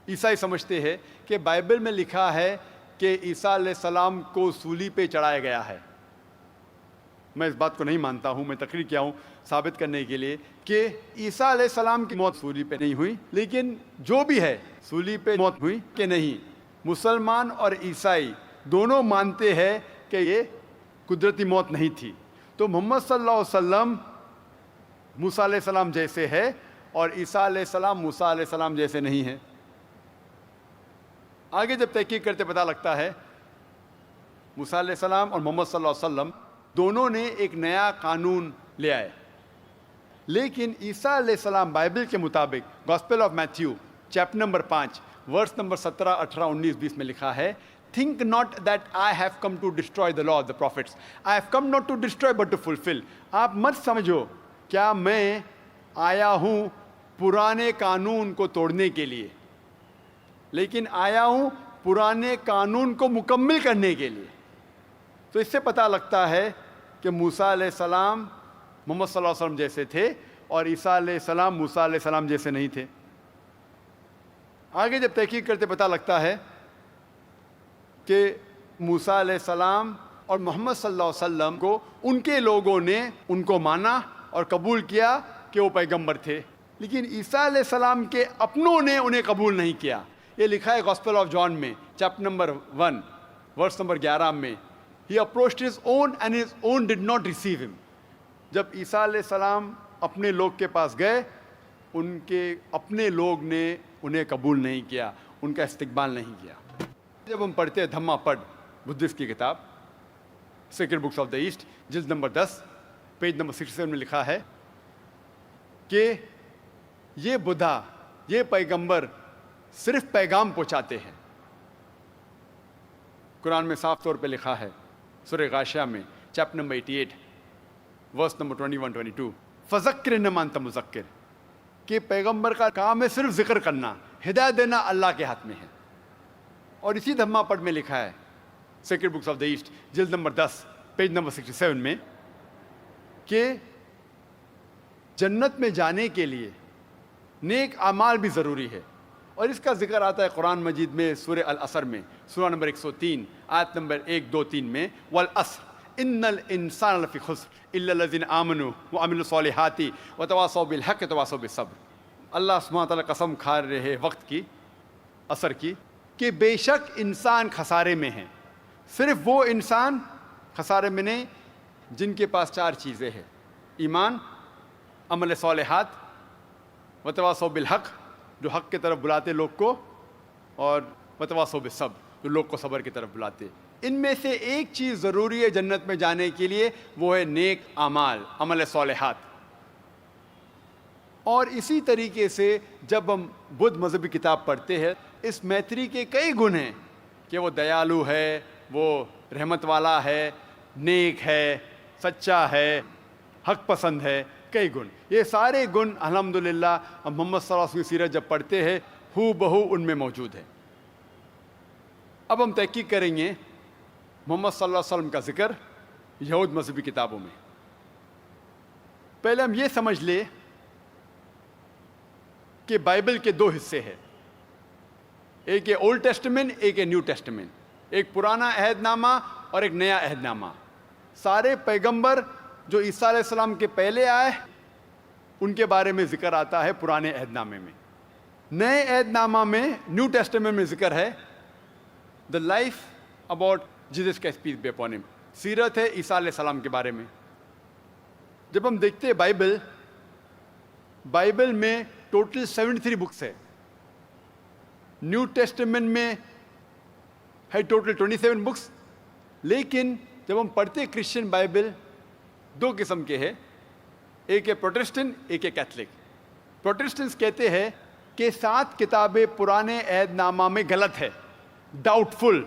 عیسائی سمجھتے ہیں کہ بائبل میں لکھا ہے کہ عیسیٰ علیہ السلام کو صلیب پہ چڑھایا گیا ہے. میں اس بات کو نہیں مانتا ہوں, میں تقریر کیا ہوں ثابت کرنے کے لیے کہ عیسیٰ علیہ السلام کی موت صلیب پہ نہیں ہوئی. لیکن جو بھی ہے صلیب پہ موت ہوئی کہ نہیں, مسلمان اور عیسائی دونوں مانتے ہیں کہ یہ قدرتی موت نہیں تھی. تو محمد صلی اللہ علیہ وسلم موسیٰ علیہ السلام جیسے ہے اور عیسیٰ علیہ السلام موسیٰ علیہ السلام جیسے نہیں ہیں. آگے جب تحقیق کرتے پتہ لگتا ہے موسیٰ علیہ السلام اور محمد صلی اللہ علیہ وسلم دونوں نے ایک نیا قانون لے آئے. لیکن عیسیٰ علیہ السلام بائبل کے مطابق gospel of Matthew chapter number 5 verse number 17, 18, 19, 20 میں لکھا ہے, Think not that I have come to destroy the law of the prophets. I have come not to destroy but to fulfill. آپ مت سمجھو کیا میں آیا ہوں پرانے قانون کو توڑنے کے لیے, لیکن آیا ہوں پرانے قانون کو مکمل کرنے کے لیے. تو اس سے پتہ لگتا ہے کہ موسیٰ علیہ السلام محمد صلی اللہ علیہ وسلم جیسے تھے اور عیسیٰ علیہ السلام موسیٰ علیہ السلام جیسے نہیں تھے. آگے جب تحقیق کرتے پتہ لگتا ہے کہ موسیٰ علیہ السلام اور محمد صلی اللہ علیہ وسلم کو ان کے لوگوں نے ان کو مانا اور قبول کیا کہ وہ پیغمبر تھے, لیکن عیسیٰ علیہ السلام کے اپنوں نے انہیں قبول نہیں کیا. یہ لکھا ہے گاسپل آف جان میں چیپٹر نمبر 1 ورس نمبر 11 میں, He approached his own and his own did not receive him. جب عیسیٰ علیہ السلام اپنے لوگ کے پاس گئے, ان کے اپنے لوگ نے انہیں قبول نہیں کیا, ان کا استقبال نہیں کیا. جب ہم پڑھتے ہیں دھما پڑھ بدھسٹ کی کتاب sacred books of the east جلد نمبر 10 پیج نمبر 67 میں لکھا ہے کہ یہ بدھا, یہ پیغمبر صرف پیغام پہنچاتے ہیں. قرآن میں صاف طور پہ لکھا ہے سورہ غاشیہ میں چیپٹر نمبر 88 ورس نمبر 21-22, فذکر انما انت مذکر, کہ پیغمبر کا کام ہے صرف ذکر کرنا, ہدایت دینا اللہ کے ہاتھ میں ہے. اور اسی دھما پڑھ میں لکھا ہے sacred books of the east جلد نمبر 10 پیج نمبر 67 میں کہ جنت میں جانے کے لیے نیک اعمال بھی ضروری ہے. اور اس کا ذکر آتا ہے قرآن مجید میں سورہ العصر میں سورہ نمبر 103 آیت نمبر 1, 2, 3 میں, والعصر ان الانسان لفی خسر الا الذین آمنوا وعملوا الصالحات وتواصوا بالحق وتواصوا بالصبر. اللہ سبحانہ تعالیٰ قسم کھا رہے وقت کی, عصر کی, کہ بے شک انسان خسارے میں ہیں. صرف وہ انسان خسارے میں نہیں جن کے پاس 4 چیزیں ہیں, ایمان, عمل صالحات, وتواصوا بالحق جو حق کی طرف بلاتے لوگ کو, اور وتواصوا بالصبر جو لوگ کو صبر کی طرف بلاتے. ان میں سے ایک چیز ضروری ہے جنت میں جانے کے لیے، وہ ہے نیک اعمال، عمل صالحات. اور اسی طریقے سے جب ہم بدھ مذہبی کتاب پڑھتے ہیں، اس میتری کے کئی گن ہیں کہ وہ دیالو ہے، وہ رحمت والا ہے، نیک ہے، سچا ہے، حق پسند ہے، کئی گن. یہ سارے گن الحمدللہ ہم محمد صلی اللہ علیہ وسلم کی سیرت جب پڑھتے ہیں ہو بہو ان میں موجود ہے. اب ہم تحقیق کریں گے محمد صلی اللہ علیہ وسلم کا ذکر یہود مذہبی کتابوں میں. پہلے ہم یہ سمجھ لیں کہ بائبل کے دو حصے ہیں، ایک ہے اولڈ ٹیسٹمنٹ، ایک ہے نیو ٹیسٹمنٹ. ایک پرانا عہد نامہ اور ایک نیا عہد نامہ. سارے پیغمبر جو عیسیٰ علیہ السلام کے پہلے آئے ان کے بارے میں ذکر آتا ہے پرانے عہد نامے میں. نئے عہد نامہ میں نیو ٹیسٹمنٹ میں ذکر ہے دا لائف اباؤٹ جیزس کا پیس بی اپون ہم، سیرت ہے عیسیٰ علیہ السلام کے بارے میں. جب ہم دیکھتے ہیں بائبل میں ٹوٹل 73 بکس ہے. نیو ٹیسٹمنٹ میں ہے ٹوٹل 27 بکس. لیکن جب ہم پڑھتے کرسچن بائبل دو قسم کے ہیں، ایک ہے پروٹسٹنٹ، ایک ہے کیتھلک. پروٹسٹنٹس کہتے ہیں کہ 7 کتابیں پرانے عہد نامہ میں غلط ہے، ڈاؤٹ فل،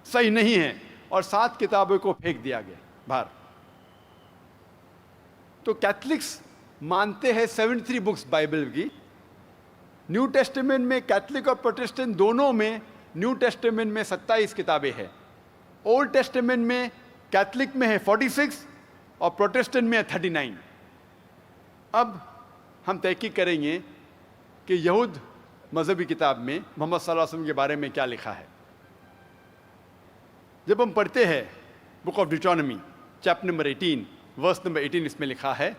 صحیح نہیں ہے، اور 7 کتابوں کو پھینک دیا گیا باہر. تو کیتھلکس مانتے ہیں 73 بکس بائبل کی. نیو ٹیسٹمنٹ میں کیتھلک اور پروٹسٹنٹ دونوں میں، نیو ٹیسٹمنٹ میں 27 کتابیں ہیں. اولڈ ٹیسٹمنٹ میں کیتھلک میں ہے 46 اور پروٹسٹنٹ میں ہے 39. اب ہم تحقیق کریں گے کہ یہود مذہبی کتاب میں محمد صلی اللہ علیہ وسلم کے بارے میں کیا لکھا ہے. جب ہم پڑھتے ہیں book of Deuteronomy chapter number 18 verse number 18، اس میں لکھا ہے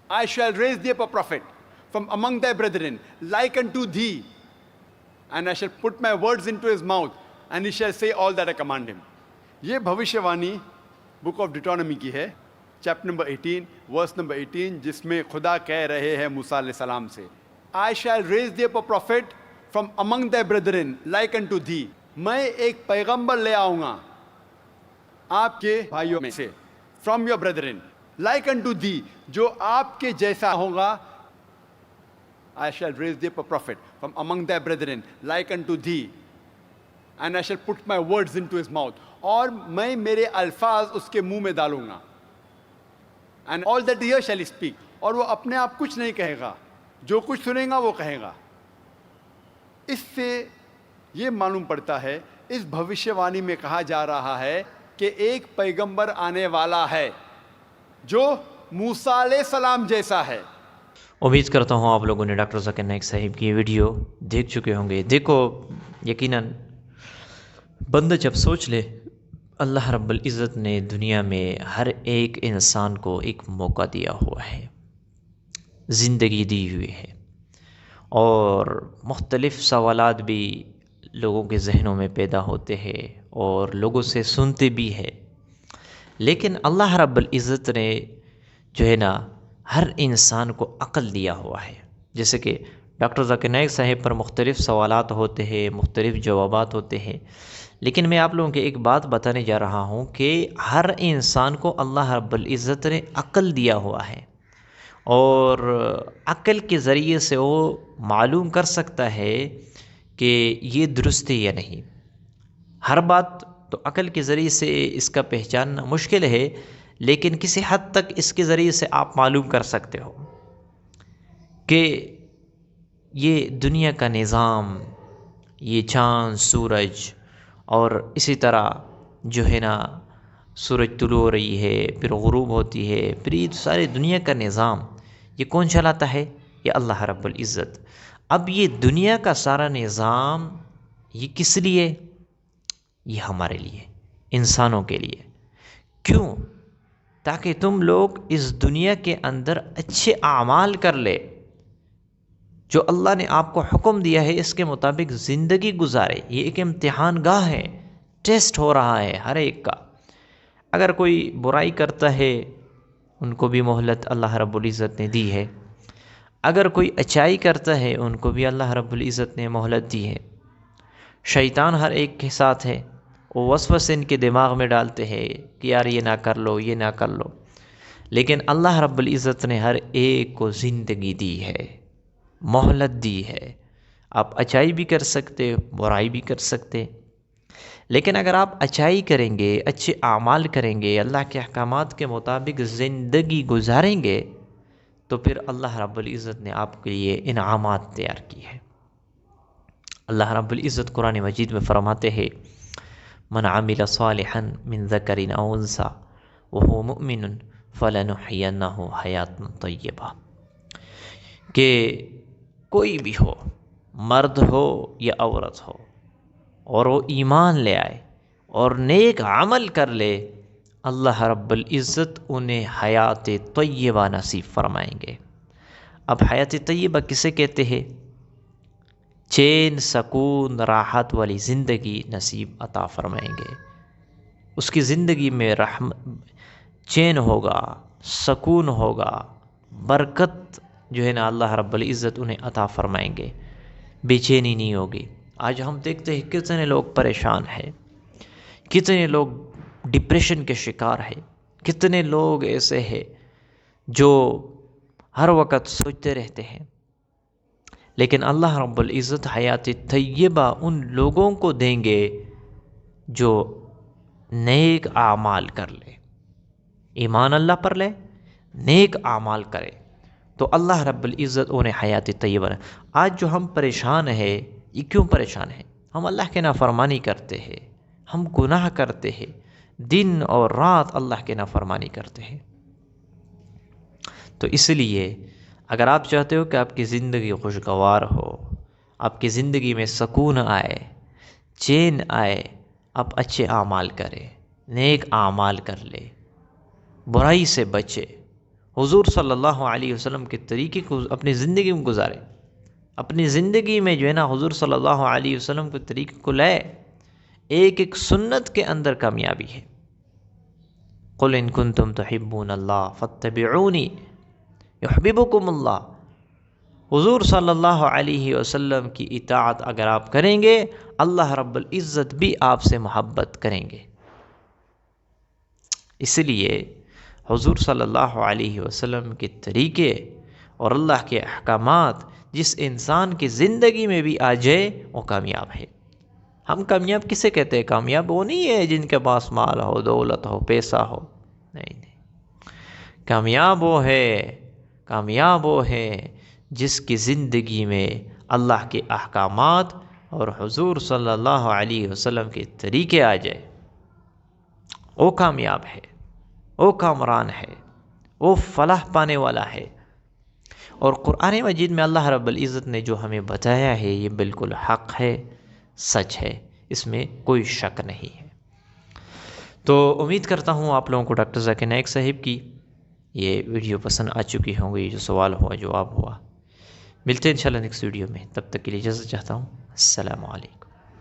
I shall raise thee up a prophet from among thy brethren, like unto thee, and I shall put my words into his mouth, and he shall say all that I command him. یہ بھوشیوانی بک of Deuteronomy کی ہے، chapter number 18 verse number 18، جس میں خدا کہہ رہے ہیں موسیٰ علیہ السلام سے I shall raise thee up a prophet from among thy brethren, like unto thee. میں ایک پیغمبر لے آؤں گا آپ کے بھائیوں میں سے، from your brethren, like unto thee، جو آپ کے جیسا ہوگا. I shall raise thee up a prophet from among thy brethren, like unto thee, and I shall put my words into his mouth. اور میں میرے الفاظ اس کے منہ میں ڈالوں گا. And all that he shall speak. اور وہ اپنے آپ کچھ نہیں کہے گا، جو کچھ سنے گا وہ کہے گا. اس سے یہ معلوم پڑتا ہے، اس بھوشیوانی میں کہا جا رہا ہے کہ ایک پیغمبر آنے والا ہے جو موسیٰ علیہ السلام جیسا ہے. امید کرتا ہوں آپ لوگوں نے ڈاکٹر ذاکر نائک صاحب کی ویڈیو دیکھ چکے ہوں گے. دیکھو، یقیناً بندہ جب سوچ لے، اللہ رب العزت نے دنیا میں ہر ایک انسان کو ایک موقع دیا ہوا ہے، زندگی دی ہوئی ہے، اور مختلف سوالات بھی لوگوں کے ذہنوں میں پیدا ہوتے ہیں اور لوگوں سے سنتے بھی ہیں. لیکن اللہ رب العزت نے جو ہے نا ہر انسان کو عقل دیا ہوا ہے. جیسے کہ ڈاکٹر ذاکر نائک صاحب پر مختلف سوالات ہوتے ہیں، مختلف جوابات ہوتے ہیں، لیکن میں آپ لوگوں کو ایک بات بتانے جا رہا ہوں کہ ہر انسان کو اللہ رب العزت نے عقل دیا ہوا ہے، اور عقل کے ذریعے سے وہ معلوم کر سکتا ہے کہ یہ درست ہے یا نہیں. ہر بات تو عقل کے ذریعے سے اس کا پہچاننا مشکل ہے، لیکن کسی حد تک اس کے ذریعے سے آپ معلوم کر سکتے ہو کہ یہ دنیا کا نظام، یہ چاند، سورج، اور اسی طرح جو ہے نا سورج طلوع ہو رہی ہے، پھر غروب ہوتی ہے، پھر یہ سارے دنیا کا نظام یہ کون چلاتا ہے؟ یہ اللہ رب العزت. اب یہ دنیا کا سارا نظام یہ کس لیے؟ یہ ہمارے لیے، انسانوں کے لیے. کیوں؟ تاکہ تم لوگ اس دنیا کے اندر اچھے اعمال کر لے، جو اللہ نے آپ کو حکم دیا ہے اس کے مطابق زندگی گزارے. یہ ایک امتحان گاہ ہے، ٹیسٹ ہو رہا ہے ہر ایک کا. اگر کوئی برائی کرتا ہے ان کو بھی مہلت اللہ رب العزت نے دی ہے، اگر کوئی اچائی کرتا ہے ان کو بھی اللہ رب العزت نے مہلت دی ہے. شیطان ہر ایک کے ساتھ ہے، وہ وسوسے ان کے دماغ میں ڈالتے ہیں کہ یار یہ نہ کر لو، یہ نہ کر لو، لیکن اللہ رب العزت نے ہر ایک کو زندگی دی ہے، مہلت دی ہے۔ آپ اچائی بھی کر سکتے، برائی بھی کر سکتے، لیکن اگر آپ اچائی کریں گے، اچھے اعمال کریں گے، اللہ کے احکامات کے مطابق زندگی گزاریں گے، تو پھر اللہ رب العزت نے آپ کے لیے انعامات تیار کی ہے۔ اللہ رب العزت قرآن مجید میں فرماتے ہیں من عمل صالحا من ذکر او انثی وهو مؤمن فلنحینہ حیاتا طیبہ، کہ کوئی بھی ہو، مرد ہو یا عورت ہو، اور وہ ایمان لے آئے اور نیک عمل کر لے، اللہ رب العزت انہیں حیات طیبہ نصیب فرمائیں گے۔ اب حیات طیبہ کسے کہتے ہیں؟ چین، سکون، راحت والی زندگی نصیب عطا فرمائیں گے۔ اس کی زندگی میں چین ہوگا، سکون ہوگا، برکت جو ہے نا اللہ رب العزت انہیں عطا فرمائیں گے، بے چینی نہیں ہوگی۔ آج ہم دیکھتے ہیں کتنے لوگ پریشان ہیں، کتنے لوگ ڈپریشن کے شکار ہیں، کتنے لوگ ایسے ہیں جو ہر وقت سوچتے رہتے ہیں، لیکن اللہ رب العزت حیات طیبہ ان لوگوں کو دیں گے جو نیک اعمال کر لے، ایمان اللہ پر لے، نیک اعمال کرے، تو اللہ رب العزت انہیں حیات طیبہ۔ آج جو ہم پریشان ہیں، یہ کیوں پریشان ہیں؟ ہم اللہ کے نافرمانی کرتے ہیں، ہم گناہ کرتے ہیں، دن اور رات اللہ کے نافرمانی کرتے ہیں۔ تو اس لیے اگر آپ چاہتے ہو کہ آپ کی زندگی خوشگوار ہو، آپ کی زندگی میں سکون آئے، چین آئے، آپ اچھے اعمال کریں، نیک اعمال کر لے، برائی سے بچے، حضور صلی اللہ علیہ وسلم کے طریقے کو اپنی زندگی میں گزارے، اپنی زندگی میں جو ہے نا حضور صلی اللہ علیہ وسلم کے طریقے کو لائے۔ ایک ایک سنت کے اندر کامیابی ہے۔ قل ان کنتم تحبون اللہ فاتبعونی یحببکم اللہ۔ حضور صلی اللہ علیہ وسلم کی اطاعت اگر آپ کریں گے، اللہ رب العزت بھی آپ سے محبت کریں گے۔ اس لیے حضور صلی اللہ علیہ وسلم کے طریقے اور اللہ کے احکامات جس انسان کی زندگی میں بھی آ جائے وہ کامیاب ہے۔ ہم کامیاب کسے کہتے ہیں؟ کامیاب وہ نہیں ہے جن کے پاس مال ہو، دولت ہو، پیسہ ہو، نہیں۔ کامیاب وہ ہے جس کی زندگی میں اللہ کے احکامات اور حضور صلی اللہ علیہ وسلم کے طریقے آ جائے، وہ کامیاب ہے، وہ کامران ہے، وہ فلاح پانے والا ہے۔ اور قرآن مجید میں اللہ رب العزت نے جو ہمیں بتایا ہے یہ بالکل حق ہے، سچ ہے، اس میں کوئی شک نہیں ہے۔ تو امید کرتا ہوں آپ لوگوں کو ڈاکٹر ذاکر نائک صاحب کی یہ ویڈیو پسند آ چکی ہوں گی، جو سوال ہوا، جواب ہوا۔ ملتے ہیں انشاءاللہ نیکسٹ ویڈیو میں، تب تک کے لیے اجازت چاہتا ہوں۔ السلام علیکم۔